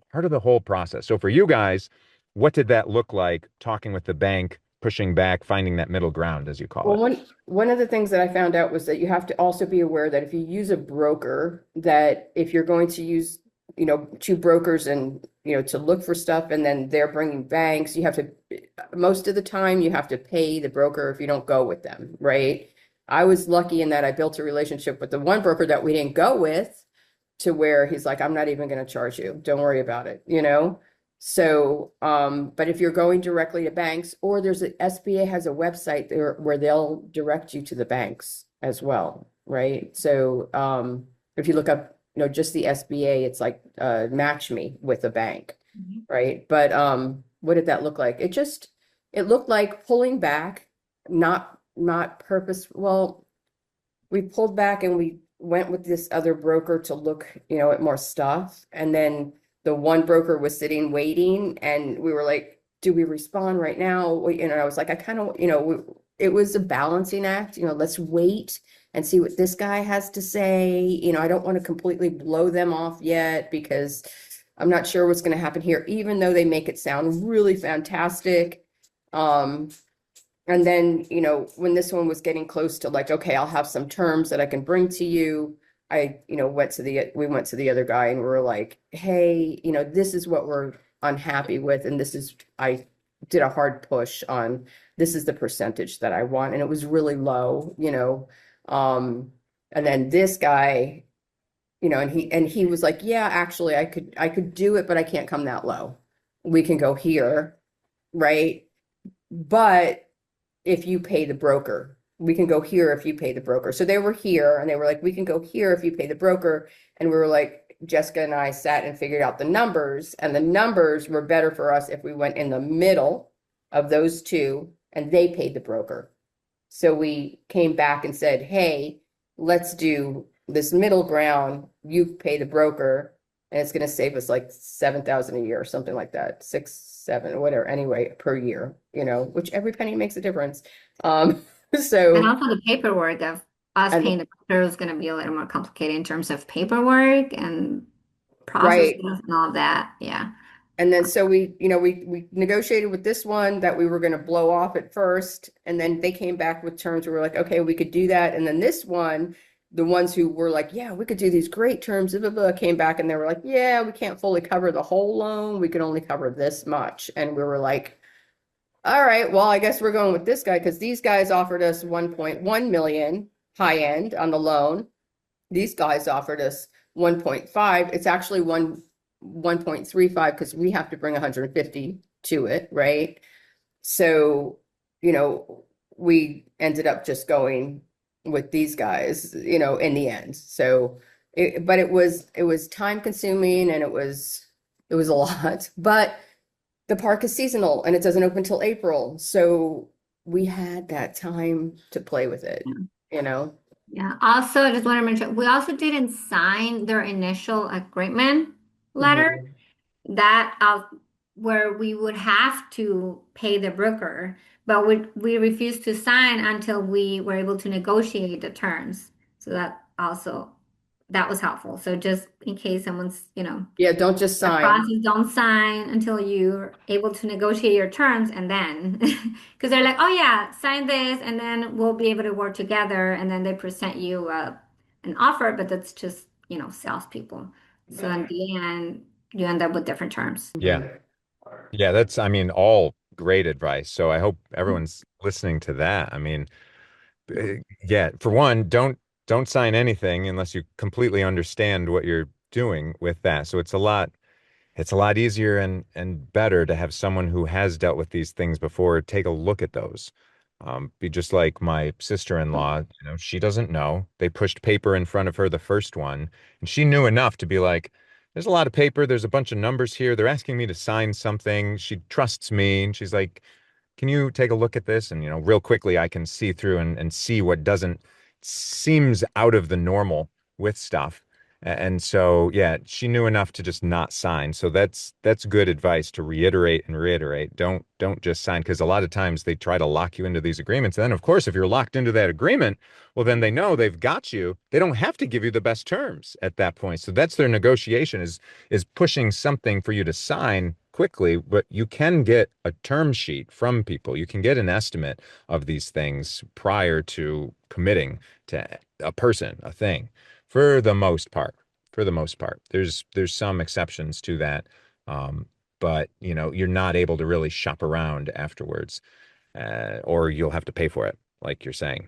process. So for you guys, what did that look like talking with the bank, pushing back, finding that middle ground, as you call Well, it? one of the things that I found out was that you have to also be aware that if you use a broker, that if you're going to use, two brokers and, to look for stuff, and then they're bringing banks, you have to, most of the time, you have to pay the broker if you don't go with them, right? I was lucky in that I built a relationship with the one broker that we didn't go with, to where he's like, I'm not even going to charge you. Don't worry about it, So, but if you're going directly to banks, or SBA has a website there where they'll direct you to the banks as well, right? So, if you look up, just the SBA, it's like, match me with a bank, right? But, what did that look like? It looked like pulling back, not purpose. Well, we pulled back and we went with this other broker to look, at more stuff. And then the one broker was sitting waiting, and we were like, do we respond right now? I was like, I kind of, it was a balancing act, let's wait and see what this guy has to say. I don't want to completely blow them off yet, because I'm not sure what's going to happen here, even though they make it sound really fantastic. And then, when this one was getting close to like, okay, I'll have some terms that I can bring to you, we went to the other guy, and we were like, hey, this is what we're unhappy with. And I did a hard push on, this is the percentage that I want. And it was really low, and then this guy, and he was like, yeah, actually I could do it, but I can't come that low. We can go here. Right. But if you pay the broker, we can go here if you pay the broker. So they were here, and they were like, we can go here if you pay the broker. And we were like, Jessica and I sat and figured out the numbers, and the numbers were better for us if we went in the middle of those two and they paid the broker. So we came back and said, hey, let's do this middle ground. You pay the broker, and it's going to save us like 7,000 a year or something like that. 6, 7, whatever. Anyway, per year, which every penny makes a difference. So, And also the paperwork of us paying the broker is going to be a little more complicated in terms of paperwork and processes and all of that. Yeah. And then so we negotiated with this one that we were going to blow off at first, and then they came back with terms. We were like, okay, we could do that. And then this one, the ones who were like, yeah, we could do these great terms, blah, blah, blah, came back and they were like, yeah, we can't fully cover the whole loan. We can only cover this much. And we were like, all right, well, I guess we're going with this guy, because these guys offered us 1.1 million high end on the loan. These guys offered us 1.5. It's actually 1.35, because we have to bring 150 to it, right? So, we ended up just going with these guys, in the end. So, but it was time consuming, and it was a lot, but the park is seasonal and it doesn't open till April. So we had that time to play with it, Yeah. Also, I just want to mention, we also didn't sign their initial agreement letter where we would have to pay the broker, but we refused to sign until we were able to negotiate the terms. So that was helpful. So just in case someone's, Yeah, don't just the sign. process, don't sign until you're able to negotiate your terms, and then because they're like, oh yeah, sign this and then we'll be able to work together, and then they present you an offer, but that's just salespeople. So in the end, you end up with different terms. Yeah. Yeah, that's, I mean, all great advice. So I hope everyone's listening to that. I mean, yeah, for one, don't sign anything unless you completely understand what you're doing with that. So it's a lot easier and better to have someone who has dealt with these things before take a look at those. Be just like my sister-in-law, she doesn't know. They pushed paper in front of her the first one, and she knew enough to be like, there's a lot of paper. There's a bunch of numbers here. They're asking me to sign something. She trusts me, and she's like, can you take a look at this? And, real quickly, I can see through and see what doesn't seems out of the normal with stuff. And so, yeah, she knew enough to just not sign. So that's good advice to reiterate and reiterate. Don't just sign, because a lot of times they try to lock you into these agreements. And then, of course, if you're locked into that agreement, well, then they know they've got you. They don't have to give you the best terms at that point. So that's their negotiation, is pushing something for you to sign quickly, but you can get a term sheet from people. You can get an estimate of these things prior to committing to a person, a thing, for the most part. For the most part, there's some exceptions to that, but you're not able to really shop around afterwards, or you'll have to pay for it, like you're saying,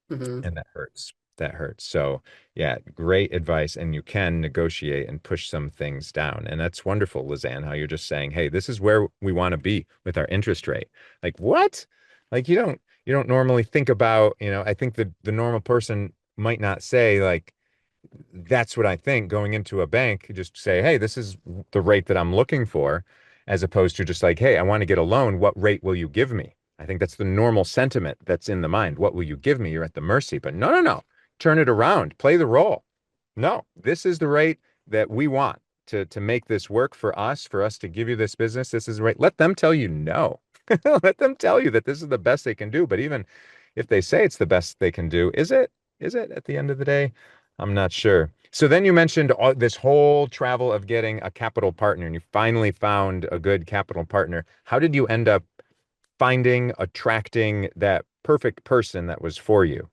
and that hurts. That hurts. So, yeah, great advice. And you can negotiate and push some things down. And that's wonderful, Lizanne, how you're just saying, hey, this is where we want to be with our interest rate. Like, what? Like, you don't normally think about, I think the normal person might not say, like, that's what I think going into a bank. You just say, hey, this is the rate that I'm looking for, as opposed to just like, hey, I want to get a loan. What rate will you give me? I think that's the normal sentiment that's in the mind. What will you give me? You're at the mercy. But no, no, no. Turn it around. Play the role. No, this is the rate that we want to make this work for us to give you this business. This is the rate. Let them tell you no. Let them tell you that this is the best they can do. But even if they say it's the best they can do, is it? Is it at the end of the day? I'm not sure. So then you mentioned this whole travel of getting a capital partner, and you finally found a good capital partner. How did you end up finding, attracting that perfect person that was for you?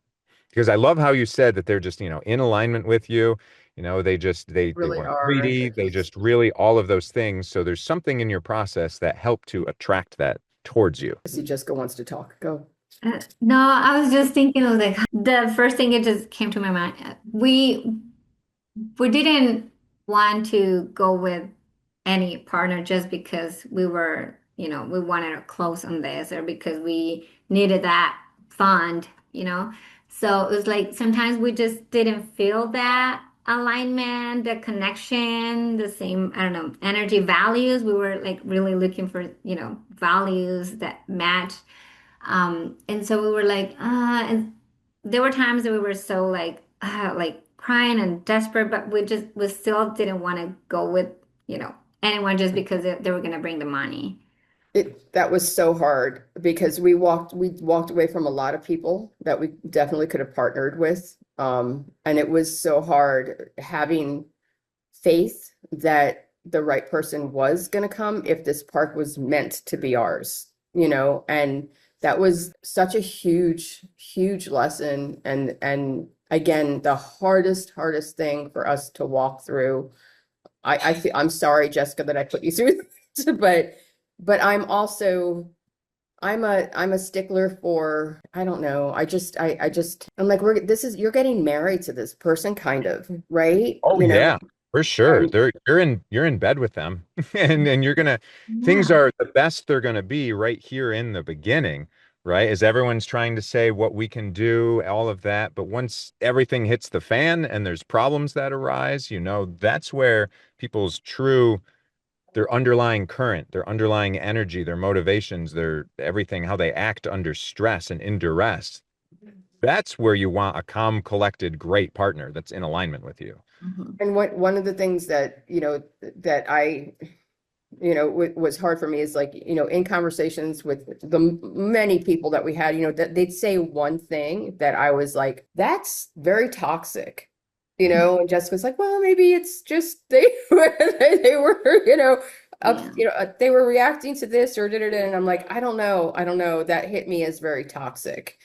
Because I love how you said that they're just, in alignment with you. They Really weren't are. greedy. They just really all of those things. So there's something in your process that helped to attract that towards you. See, Jessica wants to talk. Go. No, I was just thinking of the first thing that just came to my mind. We didn't want to go with any partner just because we were, we wanted to close on this, or because we needed that fund, So it was like sometimes we just didn't feel that alignment, the connection, the same, I don't know, energy values. We were like really looking for, values that match. And so we were like, and there were times that we were so like crying and desperate, but we still didn't want to go with, anyone just because they were going to bring the money. That was so hard because we walked away from a lot of people that we definitely could have partnered with. And it was so hard having faith that the right person was going to come if this park was meant to be ours, and that was such a huge, huge lesson. And again, the hardest thing for us to walk through. I'm sorry, Jessica, that I put you through this, but I'm a stickler for, I don't know. I'm like, you're getting married to this person kind of, right? Oh, yeah, for sure. And You're in bed with them, and things Yeah. are the best they're gonna be right here in the beginning, right? As everyone's trying to say what we can do, all of that. But once everything hits the fan and there's problems that arise, that's where people's their underlying current, their underlying energy, their motivations, their everything, how they act under stress and in duress. That's where you want a calm, collected, great partner that's in alignment with you. And one of the things that, that I, was hard for me is like, in conversations with the many people that we had, that they'd say one thing that I was like, that's very toxic. And Jessica's like, well, maybe it's just they they were, they were reacting to this or did it, and I'm like, I don't know. That hit me as very toxic,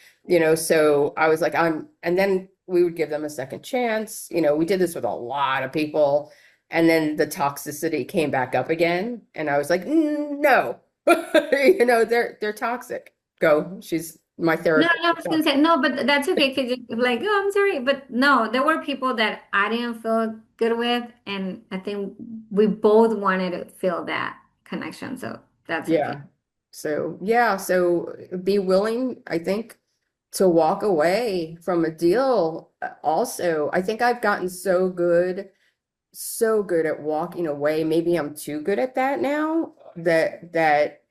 So I was like, and then we would give them a second chance. We did this with a lot of people, and then the toxicity came back up again, and I was like, no, they're toxic. Go, she's my No, therapist. I was gonna say no, but that's okay because you're like, oh, I'm sorry, but no, there were people that I didn't feel good with, and I think we both wanted to feel that connection, so that's okay. Yeah. So be willing, I think, to walk away from a deal. Also, I think I've gotten so good so good at walking away. Maybe I'm too good at that now. That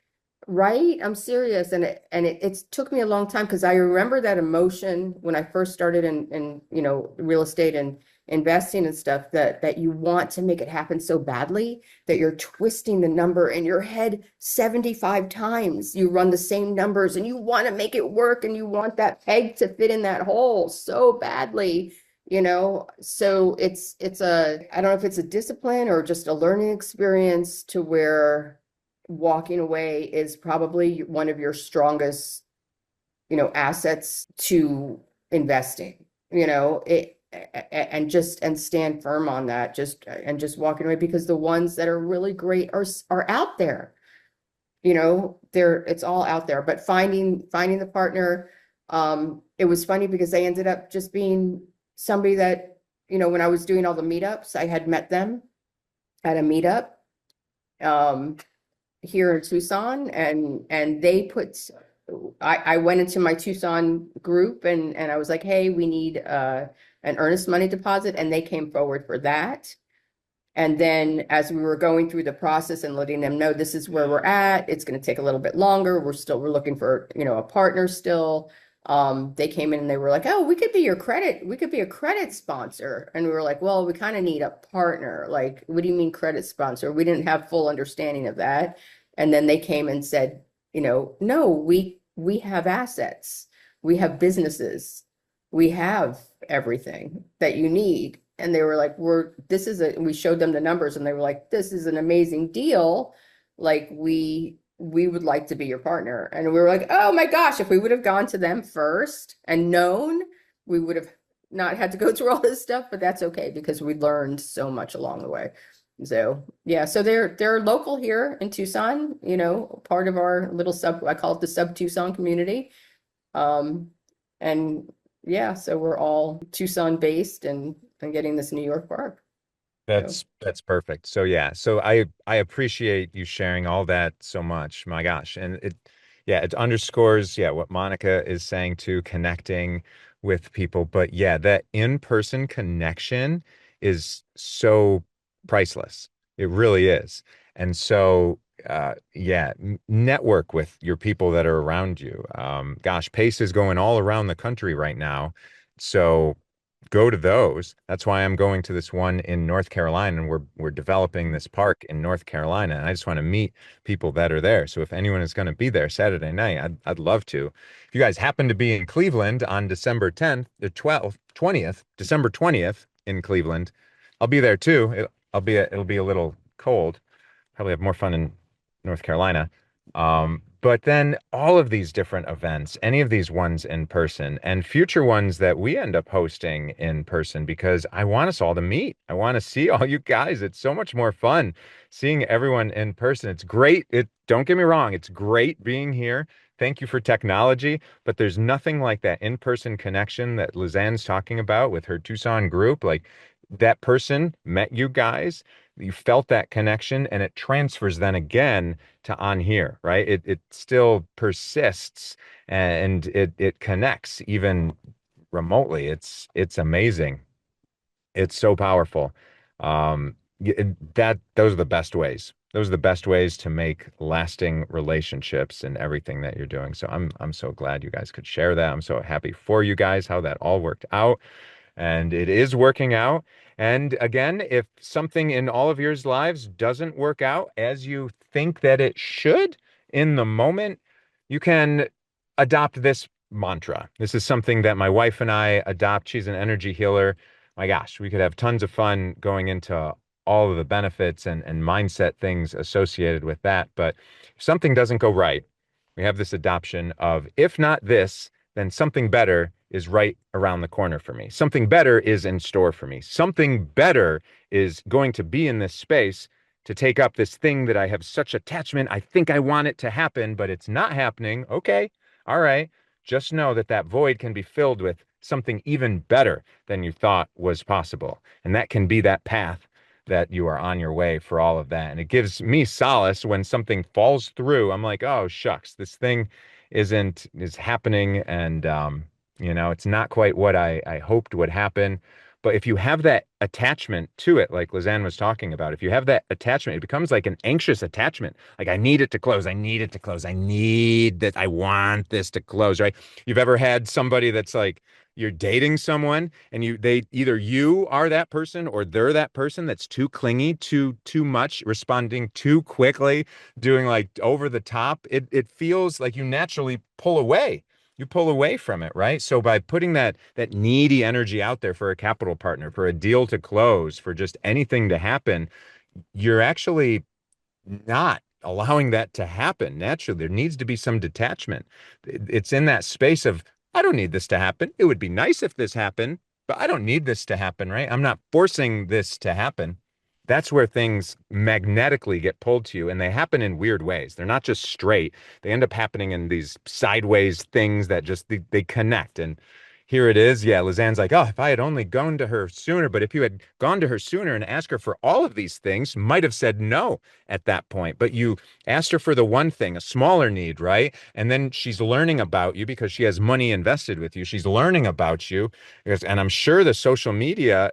right? I'm serious. And it took me a long time because I remember that emotion when I first started in real estate and investing and stuff, that you want to make it happen so badly that you're twisting the number in your head 75 times. You run the same numbers and you want to make it work and you want that peg to fit in that hole so badly. So I don't know if it's a discipline or just a learning experience to where walking away is probably one of your strongest, assets to investing, and stand firm on that, just walking away, because the ones that are really great are out there. It's all out there, but finding the partner, it was funny because they ended up just being somebody that, when I was doing all the meetups, I had met them at a meetup here in Tucson, and they I went into my Tucson group and I was like, hey, we need an earnest money deposit, and they came forward for that. And then as we were going through the process and letting them know this is where we're at, it's going to take a little bit longer. We're looking for, a partner still. They came in and they were like, oh, we could be a credit sponsor. And we were like, well, we kind of need a partner. Like, what do you mean credit sponsor? We didn't have full understanding of that. And then they came and said, no, we have assets. We have businesses. We have everything that you need. And they were like, we showed them the numbers and they were like, this is an amazing deal. Like, we would like to be your partner. And we were like, oh my gosh, if we would have gone to them first and known, we would have not had to go through all this stuff, but that's okay because we learned so much along the way. So yeah, so they're local here in Tucson, part of our little I call it the sub Tucson community. And yeah, so we're all Tucson based and getting this New York park. That's perfect. So yeah, so I appreciate you sharing all that so much. My gosh. And it underscores what Monica is saying too, connecting with people. But yeah, that in-person connection is so priceless. It really is. And so network with your people that are around you. Gosh, PACE is going all around the country right now. So go to those. That's why I'm going to this one in North Carolina, and we're developing this park in North Carolina, and I just want to meet people that are there. So if anyone is going to be there Saturday night, I'd love to. If you guys happen to be in Cleveland on December 10th, the 20th, December 20th in Cleveland, I'll be there too. It'll be a little cold. Probably have more fun in North Carolina. But then all of these different events, any of these ones in person and future ones that we end up hosting in person, because I want us all to meet. I want to see all you guys. It's so much more fun seeing everyone in person. It's great. Don't get me wrong. It's great being here. Thank you for technology, but there's nothing like that in-person connection that Lizanne's talking about with her Tucson group. Like, that person met you guys, you felt that connection, and it transfers then again to on here, right? It still persists and it connects even remotely. It's amazing. It's so powerful. Those are the best ways. Those are the best ways to make lasting relationships in everything that you're doing. So I'm so glad you guys could share that. I'm so happy for you guys, how that all worked out. And it is working out. And again, if something in all of your lives doesn't work out as you think that it should in the moment, you can adopt this mantra. This is something that my wife and I adopt. She's an energy healer. My gosh, we could have tons of fun going into all of the benefits and mindset things associated with that. But if something doesn't go right, we have this adoption of, if not this, then something better is right around the corner for me. Something better is in store for me. Something better is going to be in this space to take up this thing that I have such attachment. I think I want it to happen, but it's not happening. Okay. All right. Just know that that void can be filled with something even better than you thought was possible. And that can be that path that you are on your way for all of that. And it gives me solace when something falls through. I'm like, oh, shucks, this thing is happening. And, it's not quite what I hoped would happen, But if you have that attachment to it, like Lizanne was talking about, if you have that attachment, it becomes like an anxious attachment. Like, I need it to close. I need it to close. I need that. I want this to close, right? You've ever had somebody that's like, you're dating someone and they either you are that person or they're that person that's too clingy, too much, responding too quickly, doing like over the top. It feels like you naturally pull away. You pull away from it, right? So by putting that needy energy out there for a capital partner, for a deal to close, for just anything to happen, you're actually not allowing that to happen naturally. There needs to be some detachment. It's in that space of, I don't need this to happen. It would be nice if this happened, but I don't need this to happen, right? I'm not forcing this to happen. That's where things magnetically get pulled to you, and they happen in weird ways. They're not just straight. They end up happening in these sideways things that just they connect. And here it is. Yeah, Lizanne's like, oh, if I had only gone to her sooner, but if you had gone to her sooner and asked her for all of these things, might have said no at that point. But you asked her for the one thing, a smaller need, right? And then she's learning about you because she has money invested with you. She's learning about you. And I'm sure the social media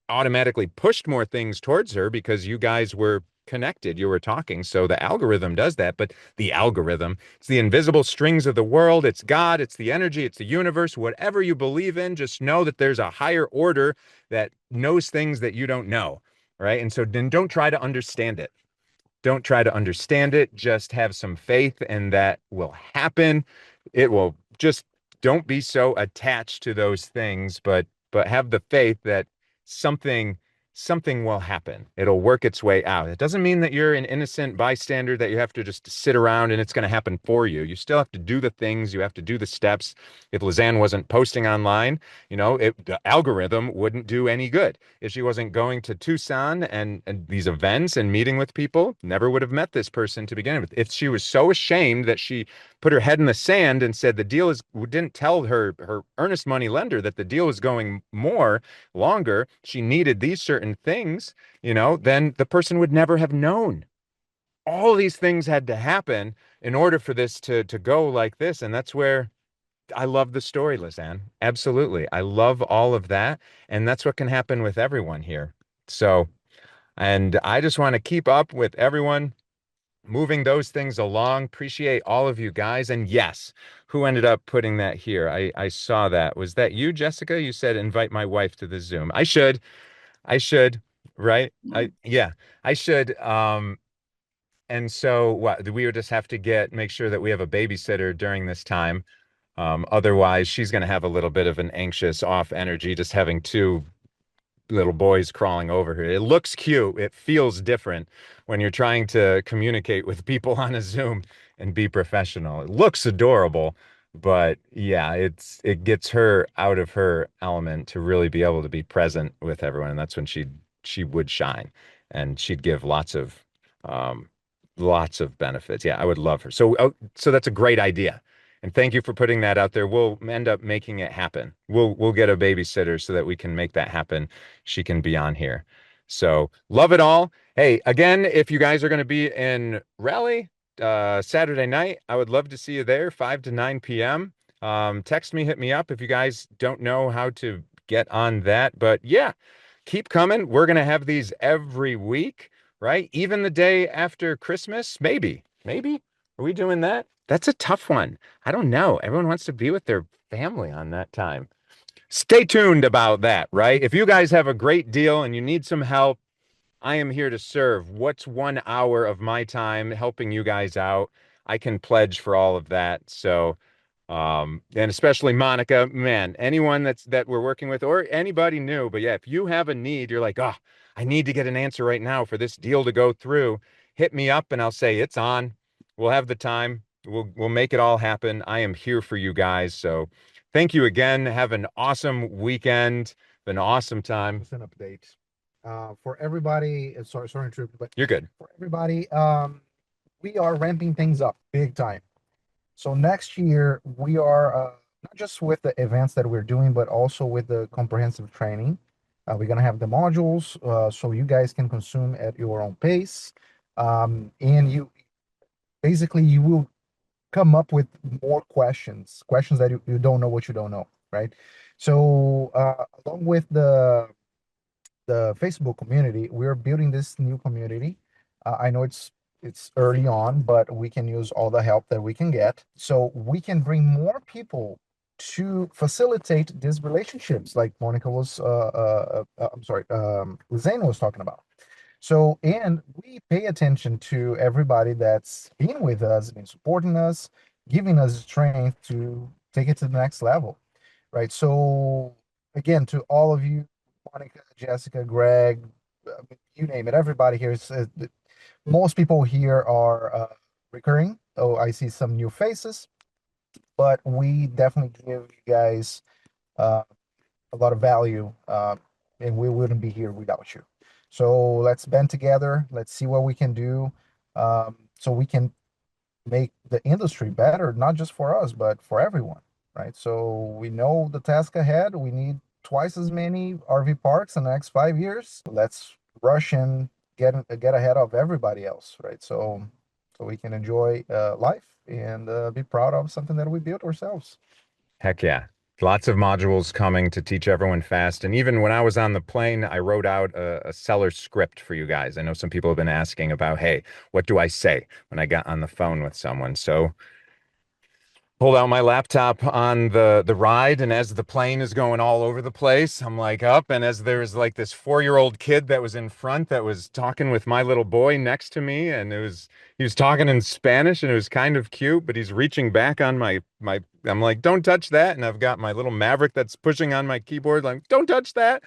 automatically pushed more things towards her because you guys were connected, you were talking. So the algorithm does that, but the algorithm, it's the invisible strings of the world. It's God, it's the energy, it's the universe, whatever you believe in, just know that there's a higher order that knows things that you don't know, right? And so then don't try to understand it. Don't try to understand it. Just have some faith and that will happen. It will just don't be so attached to those things, but have the faith that something something will happen. It'll work its way out. It doesn't mean that you're an innocent bystander that you have to just sit around and it's going to happen for you. You still have to do the things, you have to do the steps. If Lizanne wasn't posting online, the algorithm wouldn't do any good. If she wasn't going to Tucson and these events and meeting with people, never would have met this person to begin with. If she was so ashamed that she put her head in the sand and said the deal didn't tell her earnest money lender that the deal was going longer, she needed these certain things, then the person would never have known. All these things had to happen in order for this to go like this. And that's where I love the story, Lizanne. Absolutely. I love all of that. And that's what can happen with everyone here. So, and I just want to keep up with everyone moving those things along. Appreciate all of you guys. And yes, who ended up putting that here? I saw that. Was that you, Jessica? You said invite my wife to the Zoom. I should, right? I should. And so what, we would just have to make sure that we have a babysitter during this time. Otherwise she's going to have a little bit of an anxious off energy, just having two little boys crawling over here. It looks cute. It feels different when you're trying to communicate with people on a Zoom and be professional. It looks adorable, but yeah, it gets her out of her element to really be able to be present with everyone. And that's when she would shine and she'd give lots of benefits. Yeah, I would love her. So that's a great idea. And thank you for putting that out there. We'll end up making it happen. We'll get a babysitter so that we can make that happen. She can be on here. So love it all. Hey, again, if you guys are going to be in Raleigh Saturday night, I would love to see you there, 5 to 9 p.m. Text me, hit me up if you guys don't know how to get on that. But yeah, keep coming. We're going to have these every week, right? Even the day after Christmas, maybe. Are we doing that? That's a tough one. I don't know. Everyone wants to be with their family on that time. Stay tuned about that, right? If you guys have a great deal and you need some help, I am here to serve. What's 1 hour of my time helping you guys out? I can pledge for all of that. So, and especially Monica, man, anyone that we're working with or anybody new, but yeah, if you have a need, you're like, oh, I need to get an answer right now for this deal to go through, hit me up and I'll say it's on. We'll have the time. We'll make it all happen. I am here for you guys. So thank you again. Have an awesome weekend. An awesome time. Just an update. For everybody, sorry to interrupt, but you're good. For everybody, we are ramping things up big time. So next year we are not just with the events that we're doing, but also with the comprehensive training. We're gonna have the modules so you guys can consume at your own pace, and you will come up with more questions that you don't know what you don't know, right? So along with the Facebook community, we're building this new community. I know it's early on, but we can use all the help that we can get, so we can bring more people to facilitate these relationships, like Monica was, I'm sorry, Zane was talking about. So, and we pay attention to everybody that's been with us, been supporting us, giving us strength to take it to the next level, right? So, again, to all of you, Monica, Jessica, Greg, you name it, everybody here is, most people here are recurring. Oh, I see some new faces, but we definitely give you guys uh, a lot of value, and we wouldn't be here without you. So let's band together. Let's see what we can do, so we can make the industry better, not just for us, but for everyone, right? So we know the task ahead. We need twice as many RV parks in the next 5 years. Let's rush and get ahead of everybody else, right? So we can enjoy life and be proud of something that we built ourselves. Heck yeah. Lots of modules coming to teach everyone fast. And even when I was on the plane, I wrote out a seller script for you guys. I know some people have been asking about, hey, what do I say when I got on the phone with someone? So pulled out my laptop on the ride, and as the plane is going all over the place, I'm like up, and as there was like this 4-year-old kid that was in front that was talking with my little boy next to me, and he was talking in Spanish, and it was kind of cute, but he's reaching back on my I'm like, don't touch that, and I've got my little Maverik that's pushing on my keyboard, like, don't touch that.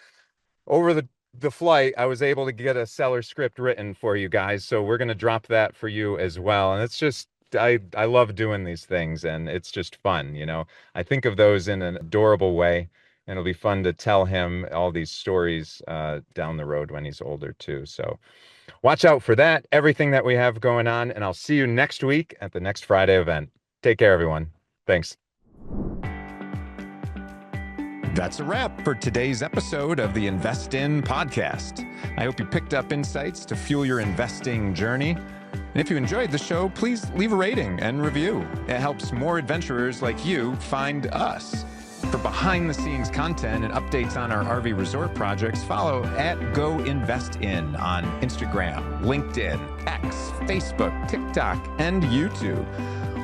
Over the flight, I was able to get a seller script written for you guys, so we're going to drop that for you as well. And it's just I love doing these things, and it's just fun, you know. I think of those in an adorable way, and it'll be fun to tell him all these stories down the road when he's older too. So watch out for that, everything that we have going on, and I'll see you next week at the next Friday event. Take care, everyone. Thanks. That's a wrap for today's episode of the Invest In podcast. I hope you picked up insights to fuel your investing journey. And if you enjoyed the show, please leave a rating and review. It helps more adventurers like you find us. For behind-the-scenes content and updates on our RV resort projects, follow @GoInvestIn on Instagram, LinkedIn, X, Facebook, TikTok, and YouTube.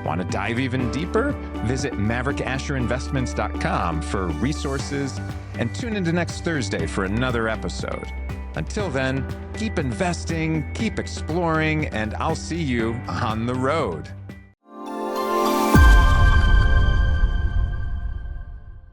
Want to dive even deeper? Visit MaverikAsherInvestments.com for resources, and tune into next Thursday for another episode. Until then, keep investing, keep exploring, and I'll see you on the road.